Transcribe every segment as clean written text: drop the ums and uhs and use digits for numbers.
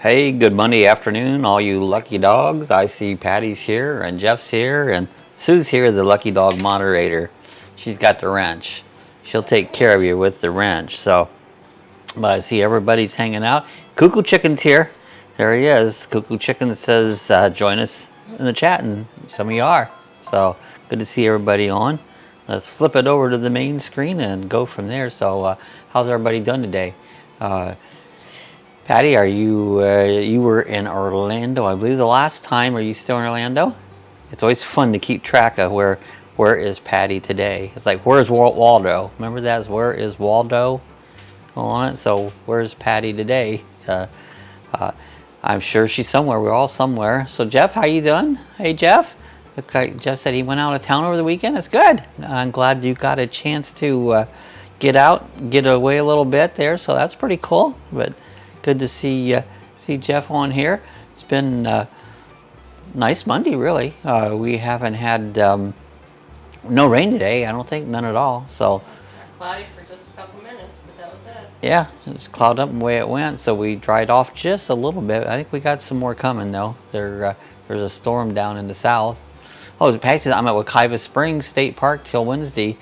Hey, good Monday afternoon, all you lucky dogs. I see Patty's here, and Jeff's here, and Sue's here, the lucky dog moderator. She's got the wrench. She'll take care of you with the wrench. So, but I see everybody's hanging out. Cuckoo Chicken's here. There he is. Cuckoo Chicken says, join us in the chat, and some of you are. So, good to see everybody on. Let's flip it over to the main screen and go from there. So, how's everybody done today? Patty, are you you were in Orlando, I believe, the last time. Are you still in Orlando? It's always fun to keep track of where is Patty today. It's like, where's Waldo? Remember that? Where is Waldo on it? So where's Patty today? I'm sure she's somewhere. We're all somewhere. So Jeff, how you doing? Hey Jeff. Okay, Jeff said he went out of town over the weekend. That's good. I'm glad you got a chance to get out, get away a little bit there. So that's pretty cool. But good to see Jeff on here. It's been nice Monday, really. We haven't had no rain today. I don't think, none at all. So cloudy for just a couple minutes, but that was it. Yeah, just clouded up and away it went. So we dried off just a little bit. I think we got some more coming though. There's a storm down in the south. Oh, Patty says I'm at Wekiva Springs State Park till Wednesday.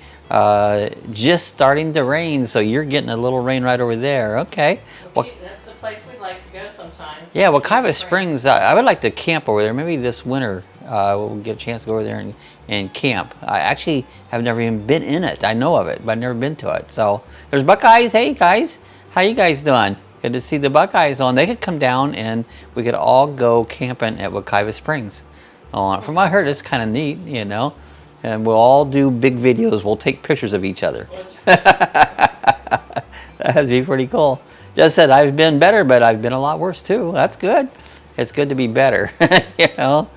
Just starting to rain, so you're getting a little rain right over there. Okay. That's a place we'd like to go sometime. Yeah, Wekiva Springs, I would like to camp over there. Maybe this winter we'll get a chance to go over there and camp. I actually have never even been in it. I know of it, but I've never been to it. So there's Buckeyes. Hey guys, how you guys doing? Good to see the Buckeyes on. They could come down and we could all go camping at Wekiva Springs. From what I heard, it's kind of neat, you know. And we'll all do big videos. We'll take pictures of each other. That'd be pretty cool. Just said I've been better, but I've been a lot worse too. That's good. It's good to be better, you know.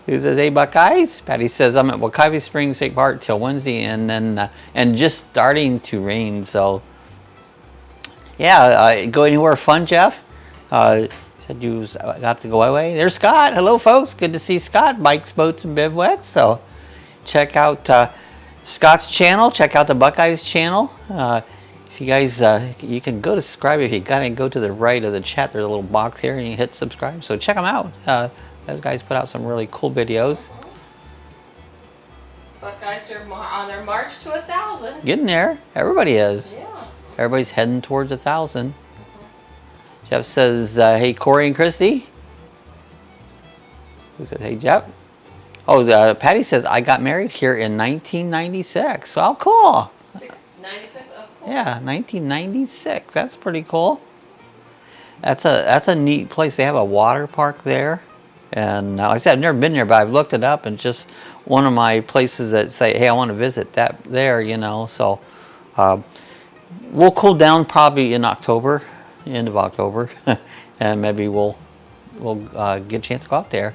Who says, hey Buckeyes? Patty says I'm at Wekiva Springs State Park till Wednesday, and then and just starting to rain. So yeah, go anywhere fun, Jeff? Said you got to go away. There's Scott. Hello, folks. Good to see Scott. Bikes, boats, and bivouacs. So check out Scott's channel. Check out the Buckeyes channel. If you guys, you can go to subscribe. If you gotta go to the right of the chat, there's a little box here, and you hit subscribe. So check them out. Those guys put out some really cool videos. Buckeyes are on their march to 1,000. Getting there. Everybody is. Yeah. Everybody's heading towards 1,000. Jeff says, hey, Corey and Christy. Who said, hey, Jeff? Oh, Patty says, I got married here in 1996. Well, cool. 96? Oh, cool. Yeah, 1996. That's pretty cool. That's a neat place. They have a water park there. And like I said, I've never been there, but I've looked it up. And just one of my places that say, hey, I want to visit that there, you know. So we'll cool down probably in October. End of October, and maybe we'll get a chance to go out there.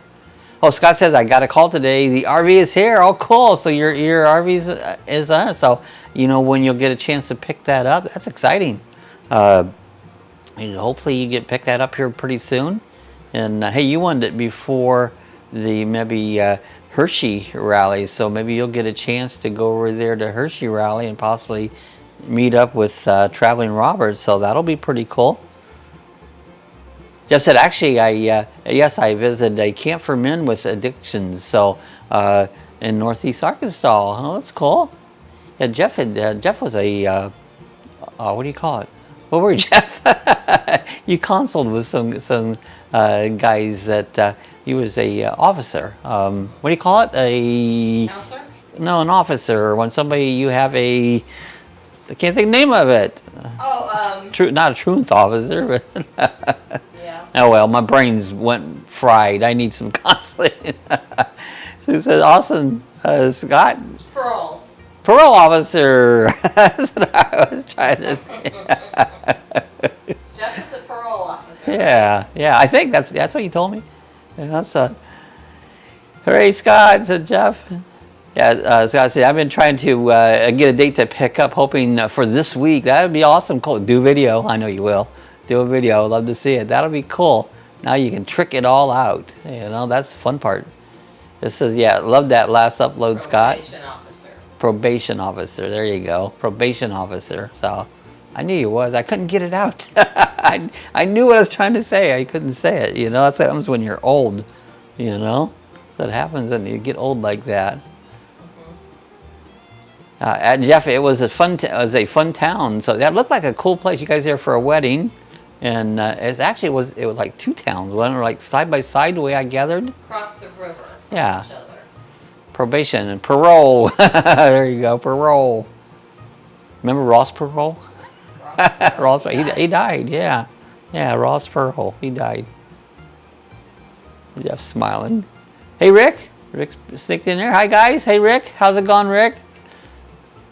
Oh, Scott says I got a call today. The RV is here. Oh, cool. So your RV is on it. So you know when you'll get a chance to pick that up. That's exciting. Hopefully you get pick that up here pretty soon. And hey, you wanted it before the maybe Hershey rally, so maybe you'll get a chance to go over there to Hershey rally and possibly meet up with Traveling Robert, so that'll be pretty cool. Jeff said, actually, yes, I visited a camp for men with addictions, so in Northeast Arkansas. Oh, that's cool. Yeah, Jeff was a what do you call it? What were you, Jeff? You consuled with some guys that he was a officer. What do you call it? A counselor? No, an officer. When somebody you have a I can't think of the name of it. Oh, not a truth officer, but yeah. Oh well, my brains went fried. I need some counseling. So he said, awesome, Scott. Parole. Parole officer. That's what I was trying to think. Jeff is a parole officer. Yeah. I think that's what you told me. And that's hooray, Scott, said Jeff. Yeah, Scott said, I've been trying to get a date to pick up, hoping for this week. That would be awesome. Cool. Do video. I know you will. Do a video. Love to see it. That'll be cool. Now you can trick it all out. You know, that's the fun part. This says, yeah, love that last upload, Scott. Probation officer. Probation officer. There you go. Probation officer. So I knew you was. I couldn't get it out. I knew what I was trying to say. I couldn't say it. You know, that's what happens when you're old. You know, so it happens when you get old like that. Jeff, it was a fun town. So that looked like a cool place. You guys there for a wedding, and it was like two towns. One were like side by side, the way I gathered. Across the river. From Yeah. Each other. Probation and parole. There you go, parole. Remember Ross Perot? Ross, he died. Yeah, Ross Perot. He died. Jeff's smiling. Hey, Rick. Rick sneaked in there. Hi, guys. Hey, Rick. How's it going, Rick?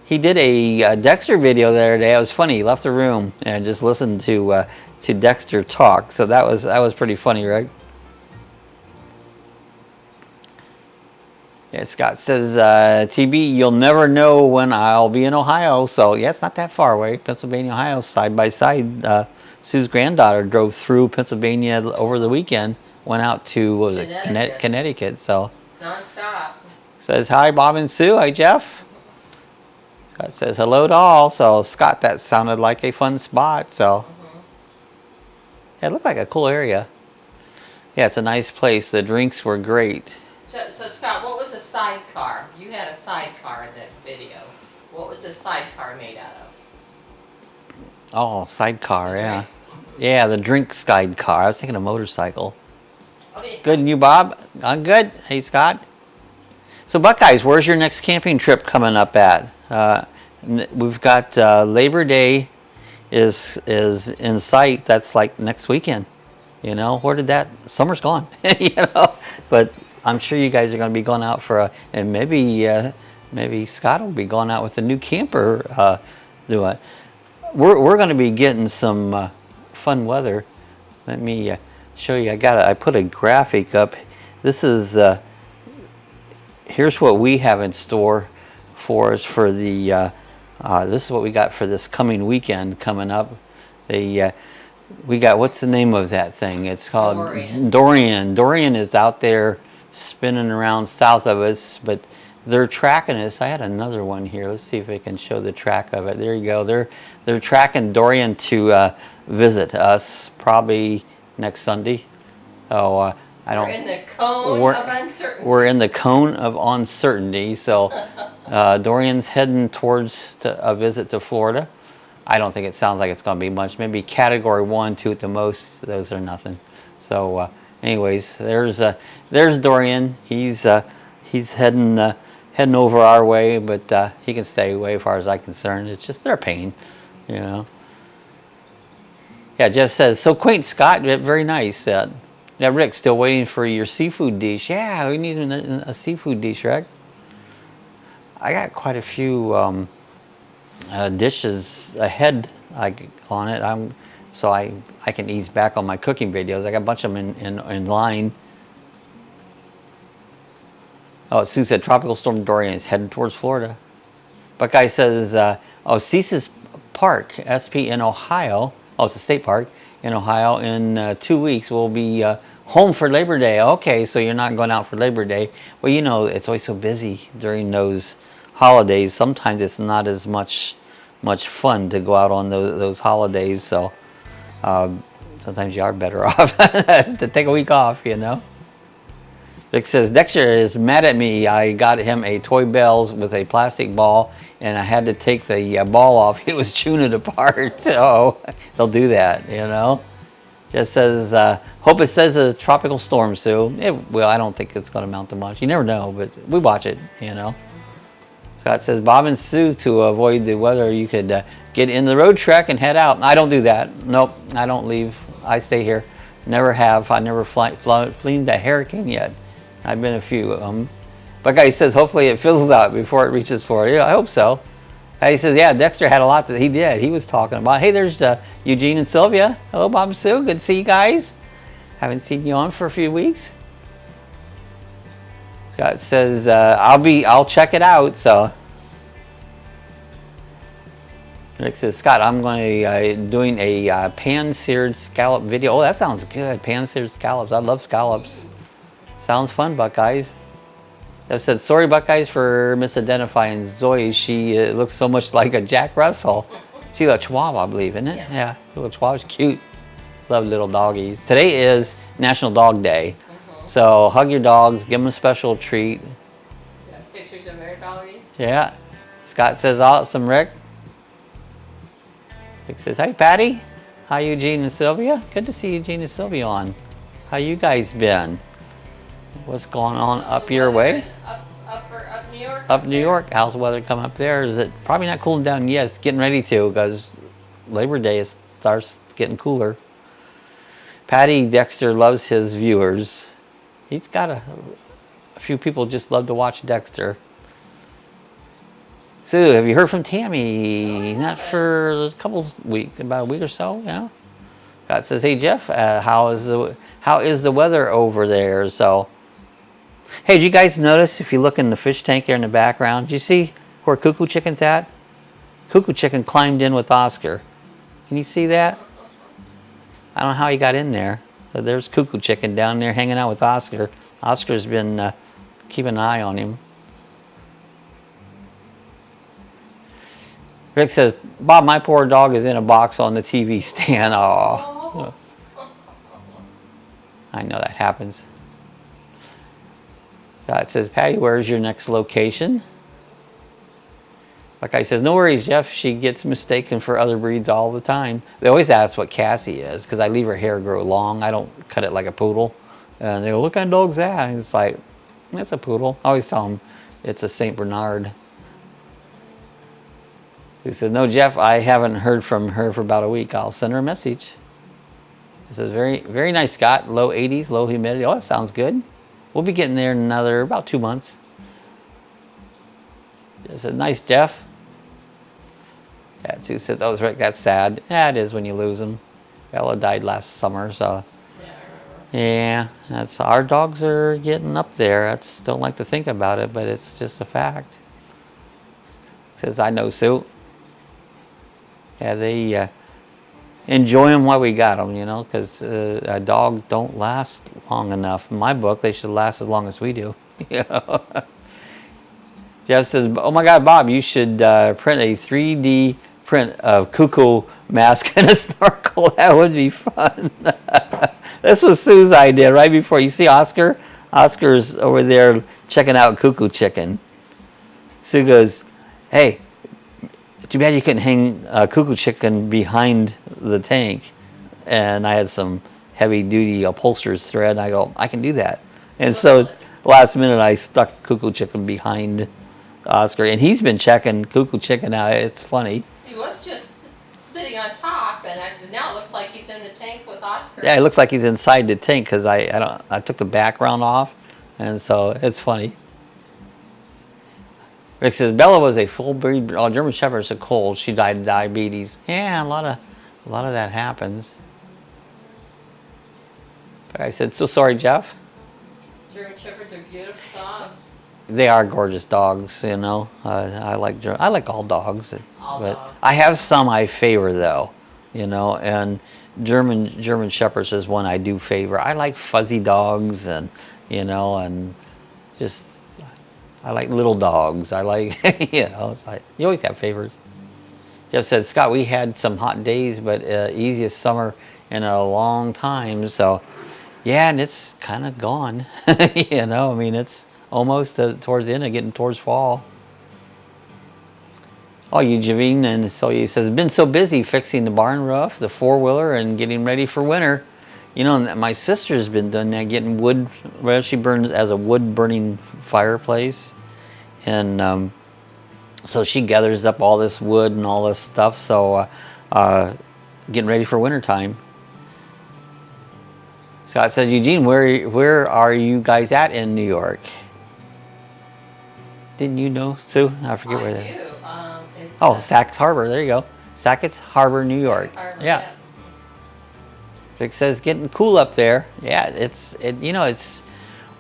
He did a Dexter video the other day. It was funny. He left the room and just listened to Dexter talk. So that was pretty funny, Rick. Yeah, Scott says, TB, you'll never know when I'll be in Ohio. So, yeah, it's not that far away. Pennsylvania, Ohio, side by side. Sue's granddaughter drove through Pennsylvania over the weekend. Went out to, what was it, Connecticut. So, non-stop. Says, hi, Bob and Sue. Hi, Jeff. Scott says, hello to all. So, Scott, that sounded like a fun spot. So, yeah, it looked like a cool area. Yeah, it's a nice place. The drinks were great. So Scott, what was the sidecar? You had a sidecar in that video. What was the sidecar made out of? Oh, sidecar, yeah. Yeah, the drink sidecar. I was thinking a motorcycle. Oh, yeah. Good, and you, Bob? I'm good. Hey, Scott. So, Buckeyes, where's your next camping trip coming up at? We've got Labor Day is in sight. That's like next weekend. You know, where did that? Summer's gone. You know, but I'm sure you guys are going to be going out for and maybe Scott will be going out with a new camper. We're going to be getting some fun weather. Let me show you. I put a graphic up. This is here's what we have in store for us for the. This is what we got for this coming weekend coming up. We got, what's the name of that thing? It's called Dorian. Dorian is out there spinning around south of us, but they're tracking us. I had another one here. Let's see if I can show the track of it. There you go. They're tracking Dorian to visit us probably next Sunday. Oh, I don't. We're in the cone of uncertainty. We're in the cone of uncertainty. So Dorian's heading towards a visit to Florida. I don't think it sounds like it's going to be much. Maybe category 1, 2 at the most. Those are nothing. So, anyways, there's Dorian. He's heading over our way, but he can stay away as far as I'm concerned. It's just their pain, you know. Yeah, Jeff says, so quaint, Scott. Very nice. Yeah, Rick, still waiting for your seafood dish. Yeah, we need a seafood dish, Rick. I got quite a few dishes ahead on it. So I can ease back on my cooking videos. I got a bunch of them in line. Oh, Sue said Tropical Storm Dorian is heading towards Florida. Buckeye says, Ceases Park, SP in Ohio. Oh, it's a state park in Ohio. In 2 weeks, we'll be home for Labor Day. Okay, so you're not going out for Labor Day. Well, you know, it's always so busy during those holidays. Sometimes it's not as much fun to go out on those holidays. So sometimes you are better off to take a week off, you know. Vic says, Dexter is mad at me. I got him a toy bells with a plastic ball, and I had to take the ball off. He was chewing it apart. So they'll do that, you know. Just says, hope it says a tropical storm, Sue. Well, I don't think it's going to amount to much. You never know, but we watch it, you know. Scott says, Bob and Sue, to avoid the weather, you could get in the road trek and head out. I don't do that. Nope, I don't leave. I stay here. Never have. I never flown the hurricane yet. I've been a few of them. Buckeye says, hopefully it fizzles out before it reaches Florida. Yeah, I hope so. He says, yeah, Dexter had a lot that he did. He was talking about. Hey, there's Eugene and Sylvia. Hello, Bob and Sue. Good to see you guys. Haven't seen you on for a few weeks. Scott says, I'll check it out. So Rick says, Scott, I'm going to doing a pan-seared scallop video. Oh, that sounds good. Pan-seared scallops. I love scallops. Sounds fun, Buckeyes. I said, sorry, Buckeyes, for misidentifying Zoe. She looks so much like a Jack Russell. She's a Chihuahua, I believe, isn't it? Yeah, a little Chihuahua. She's cute. Love little doggies. Today is National Dog Day. Mm-hmm. So hug your dogs, give them a special treat. Got pictures of their doggies. Yeah. Scott says awesome, Rick. Rick says, hey, Patty. Hi, Eugene and Sylvia. Good to see Eugene and Sylvia on. How you guys been? What's going on up your way? Up New York? Up New York. How's the weather coming up there? Is it probably not cooling down yet? It's getting ready to because Labor Day starts getting cooler. Patty Dexter loves his viewers. He's got a few people just love to watch Dexter. Sue, have you heard from Tammy? Not for a couple weeks, about a week or so, yeah. Scott says, hey Jeff, how is the weather over there? So, hey, did you guys notice if you look in the fish tank here in the background, do you see where Cuckoo Chicken's at? Cuckoo Chicken climbed in with Oscar. Can you see that? I don't know how he got in there. So there's Cuckoo Chicken down there hanging out with Oscar. Oscar's been keeping an eye on him. Rick says, Bob, my poor dog is in a box on the TV stand. Oh. I know that happens. Scott says, Patty, where's your next location? Like I says, no worries, Jeff. She gets mistaken for other breeds all the time. They always ask what Cassie is because I leave her hair grow long. I don't cut it like a poodle. And they go, what kind of dog's that? And it's like, that's a poodle. I always tell them it's a St. Bernard. He says, no, Jeff, I haven't heard from her for about a week. I'll send her a message. He says, very, very nice, Scott. Low 80s, low humidity. Oh, that sounds good. We'll be getting there in another about 2 months. He says, nice, Jeff. Yeah, Sue says, oh, Rick, that's sad. Yeah, it is when you lose them. Bella died last summer, so. Yeah, that's our dogs are getting up there. I don't like to think about it, but it's just a fact. Says, I know, Sue. Yeah, they enjoy them while we got them, you know, because a dog don't last long enough. In my book, they should last as long as we do. You know? Jeff says, oh my God, Bob, you should print a 3D print of Cuckoo mask and a snorkel. That would be fun. This was Sue's idea right before. You see Oscar? Oscar's over there checking out Cuckoo Chicken. Sue goes, hey, too bad you couldn't hang Cuckoo Chicken behind the tank. And I had some heavy-duty upholsterer's thread. And I go, I can do that. And so last minute I stuck Cuckoo Chicken behind Oscar. And he's been checking Cuckoo Chicken out. It's funny. He was just sitting on top, and I said, now it looks like he's in the tank with Oscar. Yeah, it looks like he's inside the tank because I took the background off. And so it's funny. Rick says, Bella was a full breed German Shepherd, so cold. She died of diabetes. Yeah, a lot of that happens. But I said, so sorry, Jeff. German Shepherds are beautiful dogs. They are gorgeous dogs, you know. I like all dogs. All but dogs. I have some I favor, though, you know. And German Shepherds is one I do favor. I like fuzzy dogs, and you know, and just. I like little dogs. I like, you know, it's like, you always have favorites. Jeff said, Scott, we had some hot days, but easiest summer in a long time. So, yeah, and it's kind of gone. You know, I mean, it's almost towards the end of getting towards fall. Oh, Eugene, and so he says, been so busy fixing the barn roof, the four-wheeler, and getting ready for winter. You know, my sister's been doing that, getting wood. Well, she burns as a wood-burning fireplace, and so she gathers up all this wood and all this stuff. So, getting ready for wintertime. Scott says, Eugene, where are you guys at in New York? Didn't you know, Sue? I forget where that is. Oh, Sacks Harbor. There you go. Sackett's Harbor, New York. Harbor, yeah. Rick says, getting cool up there. Yeah, it's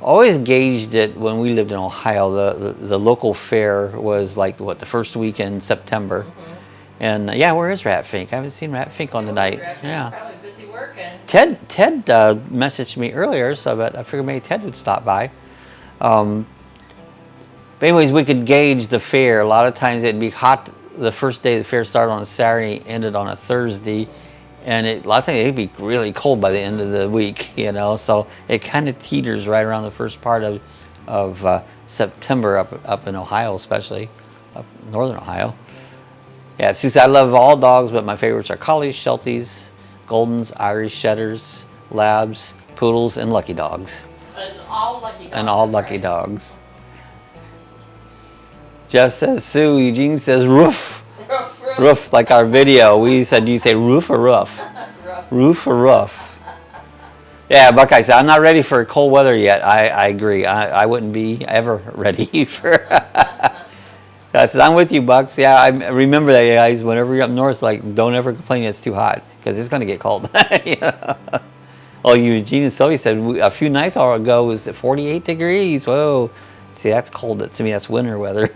always gauged it when we lived in Ohio. The local fair was like, what, the first week in September. Mm-hmm. And yeah, where is Rat Fink? I haven't seen Rat Fink on the night. Yeah. Probably busy working. Ted messaged me earlier, so but I figured maybe Ted would stop by. But anyways, we could gauge the fair. A lot of times it'd be hot. The first day the fair started on a Saturday, ended on a Thursday. and a lot of times it'd be really cold by the end of the week, you know. So it kind of teeters right around the first part of September up in Ohio, especially up northern Ohio. Yeah, she said, I love all dogs, but my favorites are collies, shelties, Goldens, Irish Setters, Labs, Poodles, and Lucky Dogs. And all Lucky Dogs. And all Lucky Dogs. Jeff says, Sue. Eugene says, roof. Roof, like our video. We said, do you say roof or roof? Roof or roof? Yeah, Buckeye said, I'm not ready for cold weather yet. I agree. I wouldn't be ever ready for... So I said, I'm with you, Bucks. Yeah, I remember that, guys. Whenever you're up north, like, don't ever complain it's too hot, because it's going to get cold. You know? Oh, Eugene and Sylvia said, a few nights ago was 48 degrees. Whoa. See, that's cold. To me, that's winter weather.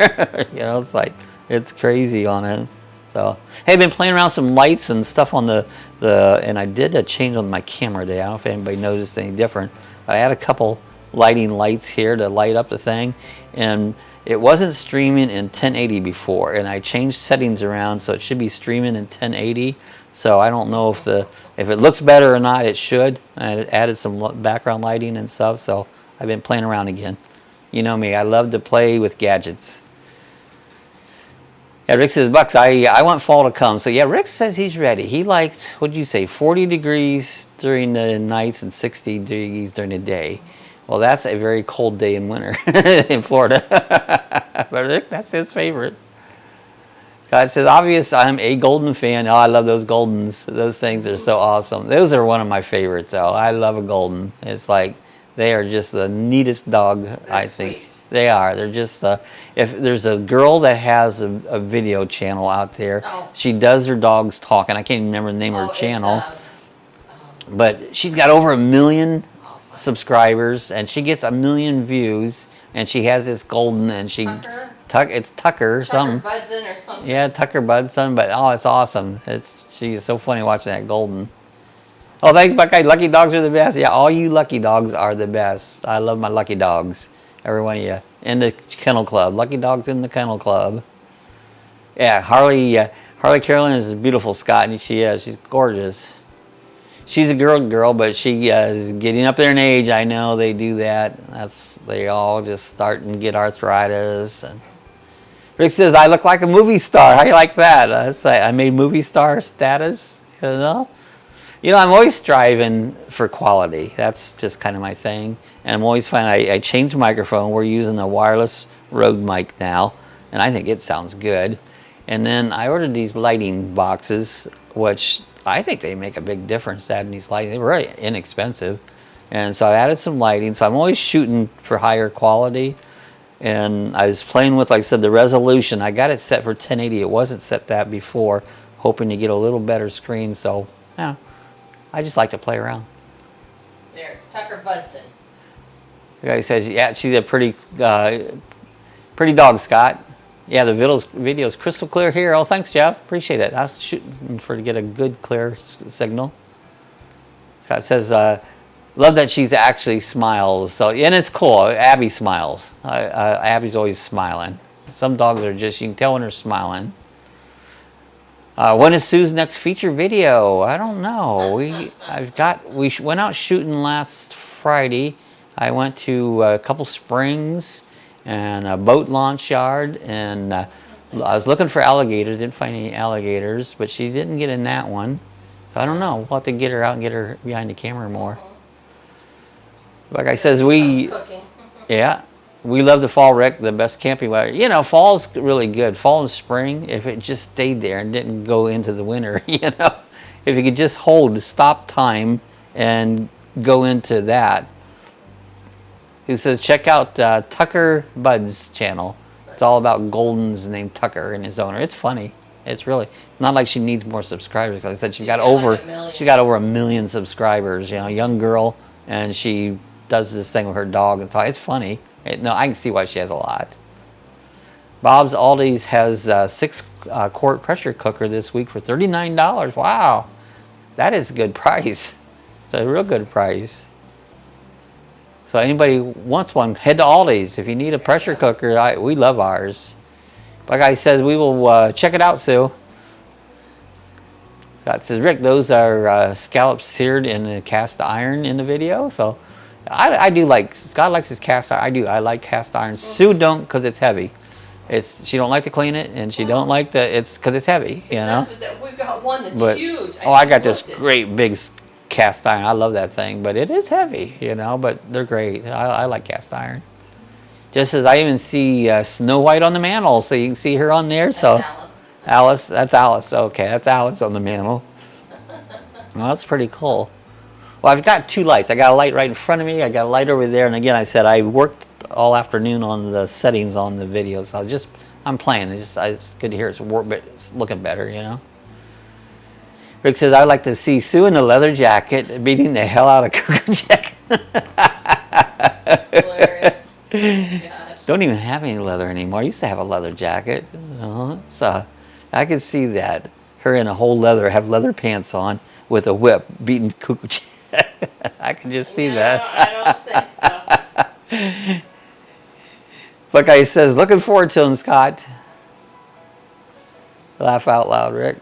You know, it's like, it's crazy on it. So, hey, I've been playing around with some lights and stuff on and I did a change on my camera today. I don't know if anybody noticed any different. I had a couple lighting lights here to light up the thing, and it wasn't streaming in 1080 before, and I changed settings around so it should be streaming in 1080. So I don't know if it looks better or not. It should. I added some background lighting and stuff, so I've been playing around again. You know me, I love to play with gadgets. Yeah, Rick says, Bucks, I want fall to come. So yeah, Rick says he's ready. He likes, what'd you say, 40 degrees during the nights and 60 degrees during the day. Well, that's a very cold day in winter in Florida. But Rick, that's his favorite. Scott says, obvious, I'm a Golden fan. Oh, I love those Goldens. Those things are so awesome. Those are one of my favorites, though. I love a Golden. It's like, they are just the neatest dog, I think. Sweet. They are. They're just, if there's a girl that has a video channel out there, she does her dogs talk, and I can't even remember the name of her channel. But she's got over 1 million subscribers, and she gets 1 million views, and she has this Golden, and she it's Tucker something. Budson or something. Yeah, Tucker Budson, but oh, it's awesome. She's so funny watching that Golden. Oh, thanks, Buckeye. Lucky Dogs are the best. Yeah, all you Lucky Dogs are the best. I love my Lucky Dogs. Every one of you in the Kennel Club. Lucky Dogs in the Kennel Club. Yeah, Harley Carolyn is beautiful, Scott, and she is. She's gorgeous. She's a girl, but she is getting up there in age. I know they do that. They all just start and get arthritis. And Rick says, I look like a movie star. How do you like that? I made movie star status. You know? I'm always striving for quality. That's just kind of my thing. And I'm always finding I changed the microphone. We're using a wireless Rode mic now, and I think it sounds good. And then I ordered these lighting boxes, which I think they make a big difference adding these lighting. They were really inexpensive. And so I added some lighting. So I'm always shooting for higher quality. And I was playing with, like I said, the resolution. I got it set for 1080. It wasn't set that before, hoping to get a little better screen. So, yeah. I just like to play around. There, it's Tucker Budson. The guy says, yeah, she's a pretty dog, Scott. Yeah, the video's crystal clear here. Oh, thanks, Jeff. Appreciate it. I was shooting to get a good, clear signal. Scott says, love that she's actually smiles. So, and it's cool. Abby smiles. Abby's always smiling. Some dogs are just, you can tell when they're smiling. When is Sue's next feature video? I don't know. We went out shooting last Friday. I went to a couple springs and a boat launch yard, and I was looking for alligators. Didn't find any alligators, but she didn't get in that one. So I don't know. We'll have to get her out and get her behind the camera more. Like I says, yeah. We love the fall, Rick, the best camping weather. Fall's really good. Fall and spring, if it just stayed there and didn't go into the winter, if you could just stop time and go into that. He says, check out Tucker Bud's channel. It's all about Goldens named Tucker and his owner. It's funny. It's not like she needs more subscribers. Because I said she got over 1 million subscribers. Young girl, and she does this thing with her dog and talk. It's funny. No, I can see why she has a lot. Bob's Aldi's has a 6-quart pressure cooker this week for $39. Wow, that is a good price. It's a real good price. So anybody wants one, head to Aldi's. If you need a pressure cooker, we love ours. Like I said, we will check it out, Sue. Scott says, Rick, those are scallops seared in a cast iron in the video. So I do like, Scott likes his cast iron. I do. I like cast iron. Sue don't because it's heavy. She don't like to clean it, and she don't like it's because it's heavy, you know. We've got one that's huge. I got this great big cast iron. I love that thing, but it is heavy, you know. But they're great. I like cast iron. Just as I even see Snow White on the mantle, so you can see her on there. So Alice, that's Alice. Okay, that's Alice on the mantle. Well, that's pretty cool. Well, I've got two lights. I got a light right in front of me. I got a light over there, and again, I said I worked all afternoon on the settings on the video, so I'm playing. It's good to hear it's looking better, you know. Rick says, I'd like to see Sue in a leather jacket beating the hell out of Cuckoo Jack. Hilarious. Gosh. Don't even have any leather anymore. I used to have a leather jacket. So I could see that. Her in a whole leather, have leather pants on with a whip beating Cuckoo Jack. I can just see that. I don't think so. Look, he says, looking forward to him, Scott. Laugh out loud, Rick.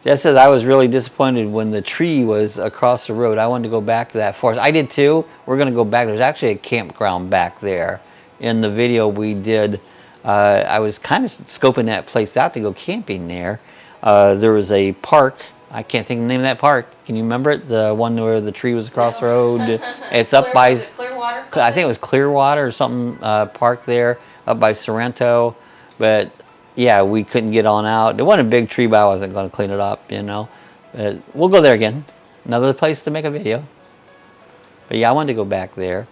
Jess says, I was really disappointed when the tree was across the road. I wanted to go back to that forest. I did too. We're going to go back. There's actually a campground back there. In the video we did, I was kind of scoping that place out to go camping there. There was a park. I can't think of the name of that park. Can you remember it? The one where the tree was across the road. It's up by Clearwater. I think it was Clearwater or something park there up by Sorrento. But yeah, we couldn't get on out. It wasn't a big tree, but I wasn't going to clean it up, you know. But we'll go there again. Another place to make a video. But yeah, I wanted to go back there.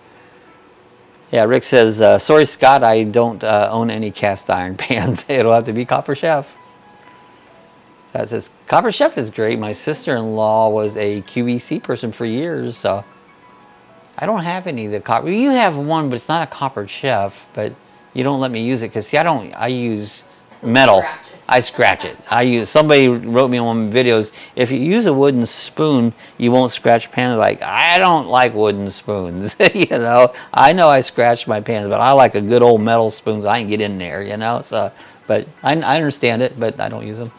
Yeah, Rick says, sorry, Scott, I don't own any cast iron pans. It'll have to be Copper Chef. That says, Copper Chef is great. My sister-in-law was a QVC person for years, so I don't have any of the copper. You have one, but it's not a Copper Chef, but you don't let me use it because, see, I use metal. I scratch it. Somebody wrote me on one of my videos, if you use a wooden spoon, you won't scratch pans. Like, I don't like wooden spoons, you know. I know I scratch my pans, but I like a good old metal spoon so I can get in there, you know. So, but I understand it, but I don't use them.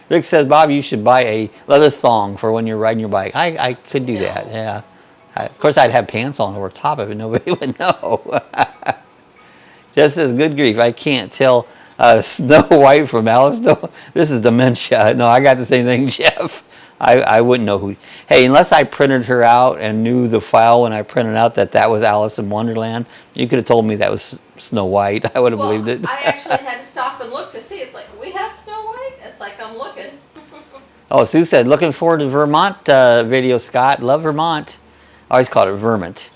Rick says, Bob, you should buy a leather thong for when you're riding your bike. I could do that, yeah. Of course, I'd have pants on over top of it. Nobody would know. Just says, good grief, I can't tell Snow White from Alice. No, this is dementia. No, I got the same thing, Jeff. I wouldn't know who. Hey, unless I printed her out and knew the file when I printed out that was Alice in Wonderland, you could have told me that was Snow White. I would have believed it. I actually had to stop and look to see. It's like, we have Snow White? It's like, I'm looking. Oh, Sue said, looking forward to Vermont video, Scott. Love Vermont. I always called it Vermont.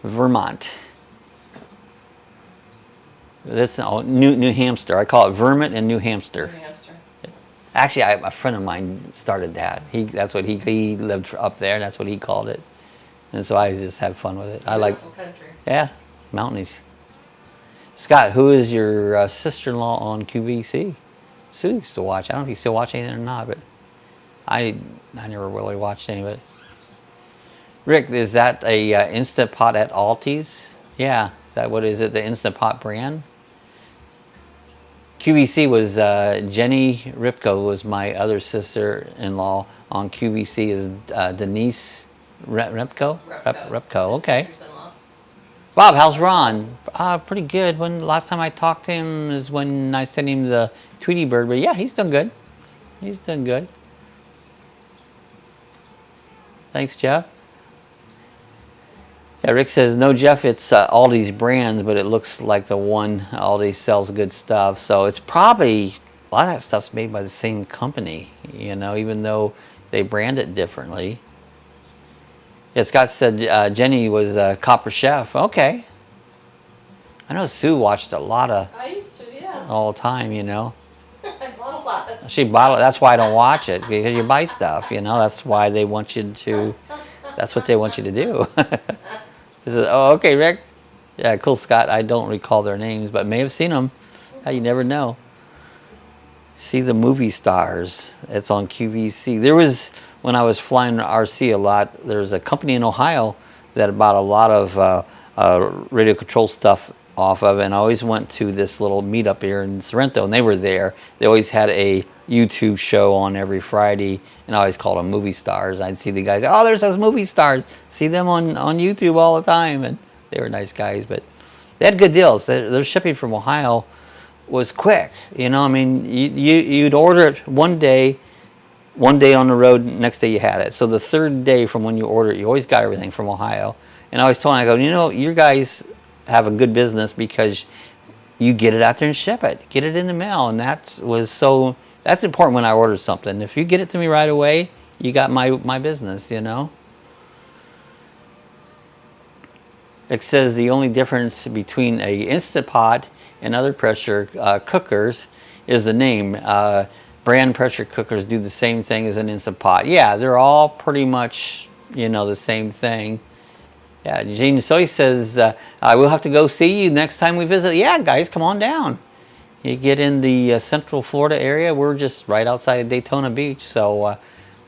Vermont. This New Hampshire. I call it Vermont and New Hampshire. New Hampshire. Actually, a friend of mine started that. That's what he lived up there. That's what he called it, and so I just have fun with it. I like. Country. Yeah, mountains. Scott, who is your sister-in-law on QVC? Sue used to watch. I don't know if you still watch anything or not, but I never really watched any of it. Rick, is that a Instant Pot at Aldi's? Yeah, is that what is it? The Instant Pot brand? QVC was Jenny Ripko was my other sister-in-law on QVC is Denise Ripko? Ripko, okay. Bob, how's Ron? Pretty good. Last time I talked to him is when I sent him the Tweety Bird, but yeah, he's done good. He's done good. Thanks, Jeff. Yeah, Rick says, no, Jeff, it's Aldi's brands, but it looks like the one Aldi sells good stuff. So it's probably, a lot of that stuff's made by the same company, you know, even though they brand it differently. Yeah, Scott said Jenny was a Copper Chef. Okay. I know Sue watched a lot of, I used to, yeah. all the time, you know. I bought a lot of She bought it. That's why I don't watch it, because you buy stuff, you know. That's why they want you to, that's what they want you to do. He says, oh, okay, Rick. Yeah, cool, Scott. I don't recall their names, but may have seen them. You never know. See the movie stars. It's on QVC. There was, when I was flying RC a lot, there's a company in Ohio that bought a lot of radio control stuff off of, and I always went to this little meetup here in Sorrento, and they were there. They always had a YouTube show on every Friday, and I always called them movie stars. I'd see the guys, oh, there's those movie stars. See them on YouTube all the time, and they were nice guys, but they had good deals. Their shipping from Ohio was quick. You know, I mean, you'd order it one day on the road, next day you had it. So the third day from when you order it, you always got everything from Ohio. And I always told them, I go, you know, you guys have a good business because you get it out there and ship it. Get it in the mail. And that's important when I order something. If you get it to me right away, you got my business, you know. It says the only difference between a Instant Pot and other pressure cookers is the name. Brand pressure cookers do the same thing as an Instant Pot. Yeah, they're all pretty much, you know, the same thing. Yeah, Gene Soy says, I will have to go see you next time we visit. Yeah, guys, come on down. You get in the Central Florida area. We're just right outside of Daytona Beach. So a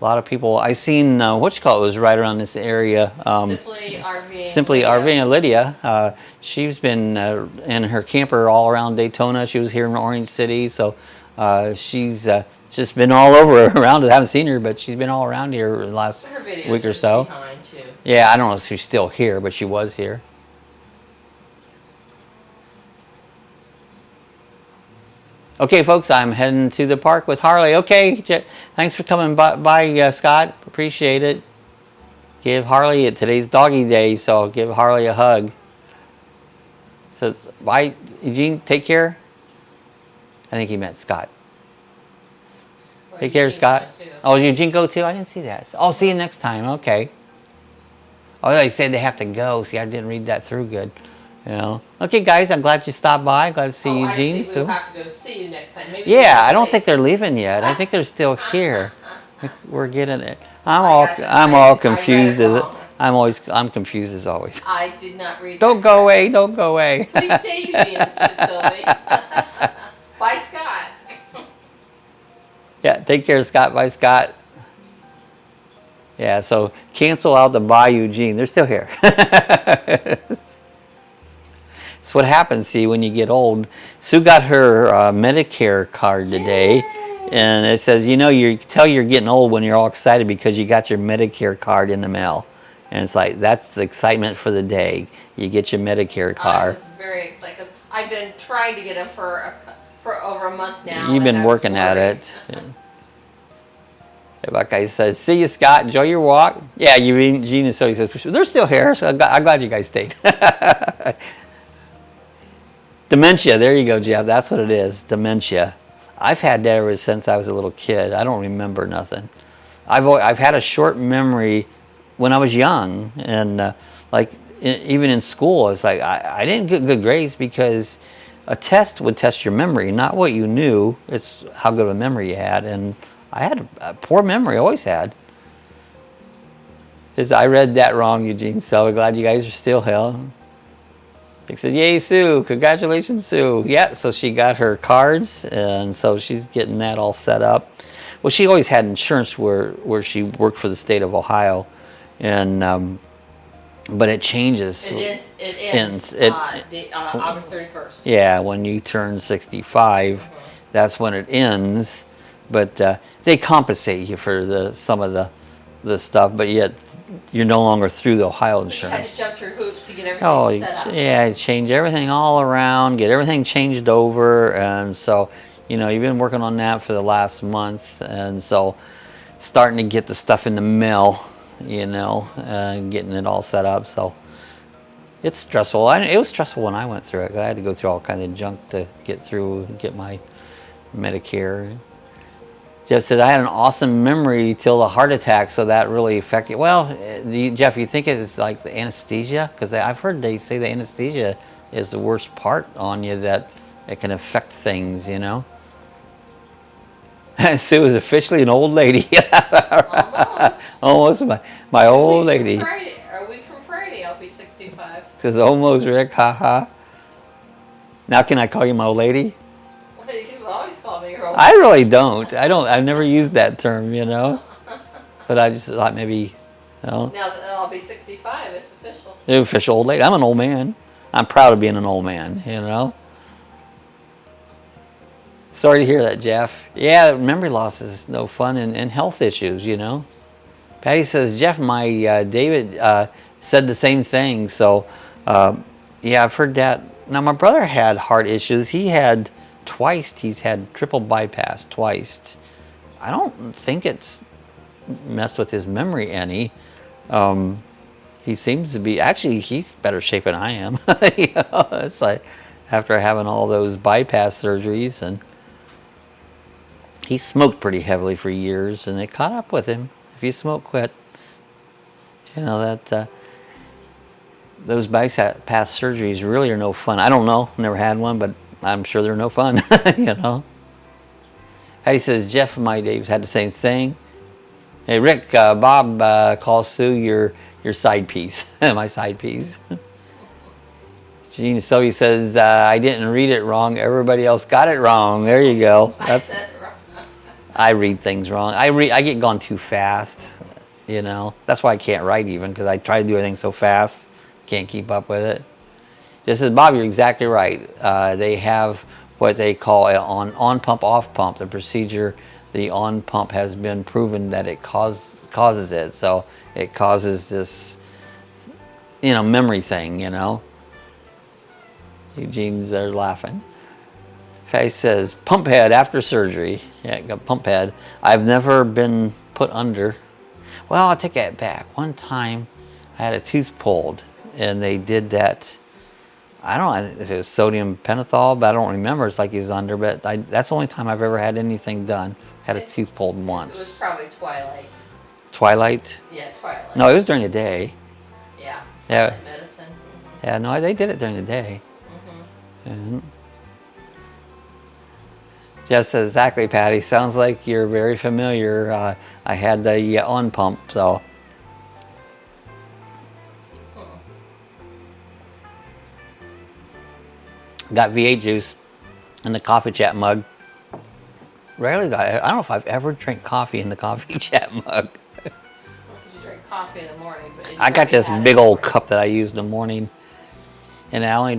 lot of people, I seen, what you call it, was right around this area. Simply RV. Simply RV and Lydia. She's been in her camper all around Daytona. She was here in Orange City. So she's just been all over around. I haven't seen her, but she's been all around here the last week or so. Behind too. Yeah, I don't know if she's still here, but she was here. Okay, folks, I'm heading to the park with Harley. Okay, thanks for coming by, Scott. Appreciate it. Give Harley, today's doggy day, so give Harley a hug. So, bye, Eugene. Take care. I think he meant Scott. Well, Take care, Scott. Oh, Eugene go too? I didn't see that. I'll see you next time. Okay. Oh, they said they have to go. See, I didn't read that through good. You know. Okay, guys, I'm glad you stopped by. Glad to see Eugene. I see. We'll have to go see you next time. Maybe yeah, I don't think they're leaving yet. I think they're still here. We're getting it. I'm all confused. I'm confused as always. I did not read. Don't go away. Don't go away. Please stay, Eugene. It's just silly. Bye, Scott. Yeah, take care, Scott. Bye, Scott. Yeah, so cancel out the bye, Eugene. They're still here. It's what happens, see, when you get old. Sue got her Medicare card today. Yay! And it says, you know, you tell you're getting old when you're all excited because you got your Medicare card in the mail. And it's like, that's the excitement for the day. You get your Medicare card. I was very excited. I've been trying to get it for over a month now. You've been working at it. Yeah. Like I said, see you, Scott. Enjoy your walk. Yeah, Eugene and so he says, they're still here. So I'm glad you guys stayed. Dementia. There you go, Jeff. That's what it is. Dementia. I've had that ever since I was a little kid. I don't remember nothing. I've had a short memory when I was young, and even in school, it's like I didn't get good grades because a test would test your memory, not what you knew. It's how good of a memory you had, and I had a poor memory. I always had. I read that wrong, Eugene. So I'm glad you guys are still here. He said, "Yay, Sue! Congratulations, Sue!" Yeah, so she got her cards, and so she's getting that all set up. Well, she always had insurance where she worked for the state of Ohio, and but it changes. It ends August 31st. Yeah, when you turn 65, that's when it ends. But they compensate you for some of the stuff, but yet you're no longer through the Ohio insurance. You had to jump through hoops to get everything set up. Yeah, change everything all around, get everything changed over, and so you've been working on that for the last month, and so starting to get the stuff in the mail, getting it all set up. So it's stressful. It was stressful when I went through it. I had to go through all kinds of junk to get my Medicare. Jeff said, I had an awesome memory till the heart attack, so that really affected. Well, Jeff, you think it was like the anesthesia? Because I've heard they say the anesthesia is the worst part on you, that it can affect things, Sue is officially an old lady. Almost my old lady. A week from Friday, I'll be 65. Says almost, Rick, haha. Now can I call you my old lady? You always call me your old I really don't. I've never used that term, But I just thought maybe, Now that I'll be 65, it's official. The official old lady. I'm an old man. I'm proud of being an old man, you know. Sorry to hear that, Jeff. Yeah, memory loss is no fun, and health issues, you know. Patty says, Jeff, my David said the same thing. So, yeah, I've heard that. Now, my brother had heart issues. He had twice. He's had triple bypass twice. I don't think it's messed with his memory any. He seems to be, actually, he's better shape than I am. You know, it's like after having all those bypass surgeries, and he smoked pretty heavily for years, and it caught up with him. If you smoke, quit. You know that those bypass surgeries really are no fun. I don't know, never had one, but I'm sure they're no fun. You know. Hattie says Jeff and my Dave's had the same thing. Hey Rick, Bob calls Sue your side piece, my side piece. Gene Sylvie says I didn't read it wrong. Everybody else got it wrong. There you go. That's. I read things wrong. I get gone too fast, you know. That's why I can't write even, because I try to do everything so fast, can't keep up with it. Just says Bob, you're exactly right. They have what they call an on pump, off pump. The procedure, the on pump has been proven that it causes it. So it causes this, you know, memory thing, you know. Eugene's there laughing. Faye says, pump head after surgery. Yeah, got pump head. I've never been put under. Well, I'll take that back. One time I had a tooth pulled, and they did that. I don't know if it was sodium pentothal, but I don't remember. It's like he's under, but that's the only time I've ever had anything done. Had a tooth pulled once. It was probably Twilight. Twilight? Yeah, Twilight. No, it was during the day. Yeah. Yeah. Medicine. Mm-hmm. Yeah, no, they did it during the day. Mm-hmm. Jeff says, exactly, Patty. Sounds like you're very familiar. I had the on pump, so. Got V8 juice in the coffee chat mug. Rarely got. I don't know if I've ever drank coffee in the coffee chat mug. Well, 'cause you drink coffee in the morning. But I got this big old cup that I use in the morning, and I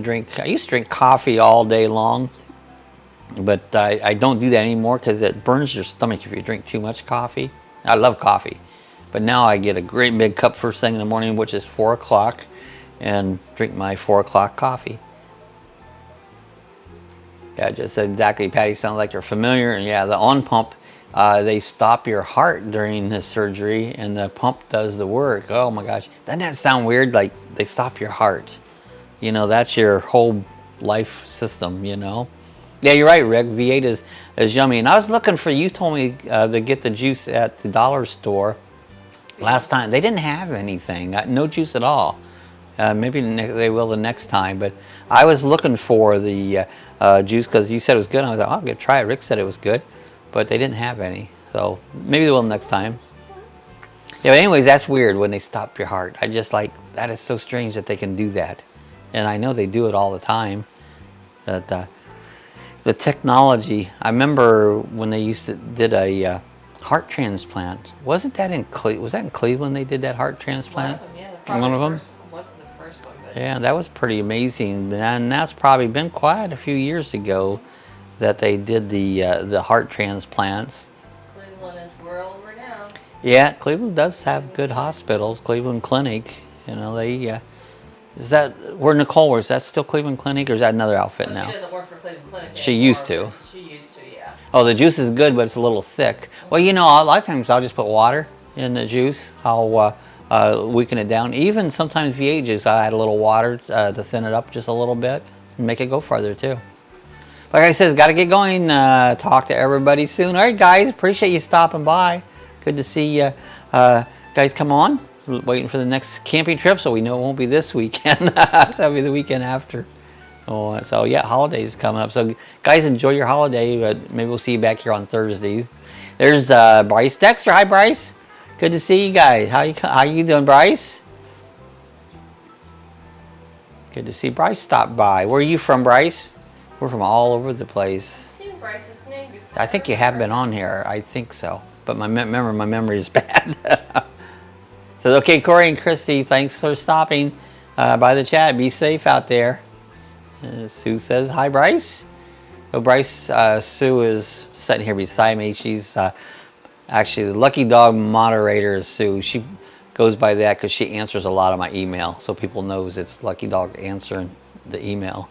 used to drink coffee all day long. But I don't do that anymore because it burns your stomach if you drink too much coffee. I love coffee. But now I get a great big cup first thing in the morning, which is 4 o'clock, and drink my 4 o'clock coffee. Yeah, just exactly, Patty. Sounds like you're familiar. And yeah, the on pump, they stop your heart during the surgery, and the pump does the work. Oh my gosh. Doesn't that sound weird? Like they stop your heart. You know, that's your whole life system, you know. Yeah, you're right, Rick. V8 is yummy. And I was looking for, you told me to get the juice at the dollar store last time. They didn't have anything, no juice at all. Maybe they will the next time. But I was looking for the juice because you said it was good. I was like, oh, I'll go try it. Rick said it was good, but they didn't have any. So maybe they will next time. Yeah, but anyways, that's weird when they stop your heart. I just like, that is so strange that they can do that. And I know they do it all the time. That the technology, I remember when they did a heart transplant. Wasn't that in was that in Cleveland they did that heart transplant? One of them, yeah. One of them? Wasn't the first one, but Yeah, that was pretty amazing. And that's probably been quite a few years ago that they did the heart transplants. Cleveland is world renowned. Yeah, Cleveland does have good hospitals. Cleveland Clinic, you know, they is that where Nicole was? Is that still Cleveland Clinic, or is that another outfit now? She doesn't work for Cleveland Clinic anymore. She used to. She used to, yeah. Oh, the juice is good, but it's a little thick. Well, you know, a lot of times I'll just put water in the juice. I'll weaken it down. Even sometimes V8 juice, I add a little water to thin it up just a little bit and make it go farther too. Like I said, got to get going. Talk to everybody soon. All right, guys, appreciate you stopping by. Good to see you guys come on. Waiting for the next camping trip, so we know it won't be this weekend. So it'll be the weekend after. Oh, so yeah, holidays coming up. So guys, enjoy your holiday. But maybe we'll see you back here on Thursdays. There's Bryce Dexter. Hi, Bryce. Good to see you guys. How you doing, Bryce? Good to see Bryce stop by. Where are you from, Bryce? We're from all over the place. I've seen Bryce's name before. I think you have been on here. I think so. But my memory is bad. So, okay, Corey and Christy, thanks for stopping. by the chat. Be safe out there. Sue says, hi, Bryce. Oh, Bryce, Sue is sitting here beside me. She's actually the Lucky Dawg moderator is Sue. She goes by that because she answers a lot of my email. So people knows it's Lucky Dawg answering the email.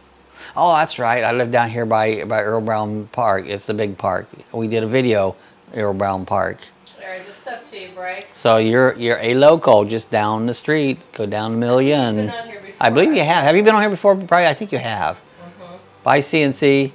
Oh, that's right. I live down here by Earl Brown Park. It's the big park. We did a video, Earl Brown Park. All right, just up to you, Bryce. So you're a local, just down the street. Go down the million. Been on here before, I believe you have. Have you been on here before, Bryce? I think you have. Bye, CNC.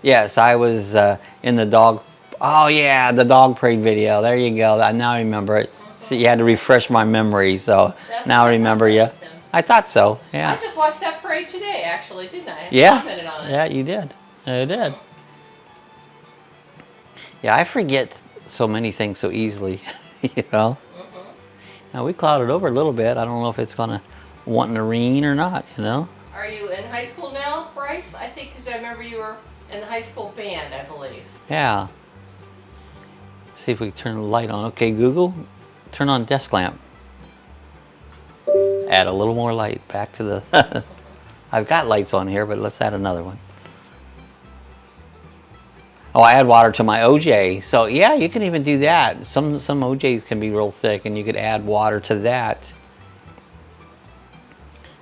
Yes, I was in the dog. Oh yeah, the dog parade video. There you go. Now I remember it. So you had to refresh my memory. So now I remember you. I thought so. Yeah. I just watched that parade today, actually, didn't I? Yeah. Commented on it. Yeah, you did. You did. Yeah, I forget so many things so easily. You know. Now we clouded over a little bit. I don't know if it's gonna want to rain or not. You know. Are you in high school now, Bryce? I think because I remember you were in the high school band, I believe. Yeah. See if we can turn the light on. Okay, Google, turn on desk lamp. Add a little more light back to the... I've got lights on here, but let's add another one. Oh, I add water to my OJ. So yeah, you can even do that. Some OJs can be real thick, and you could add water to that.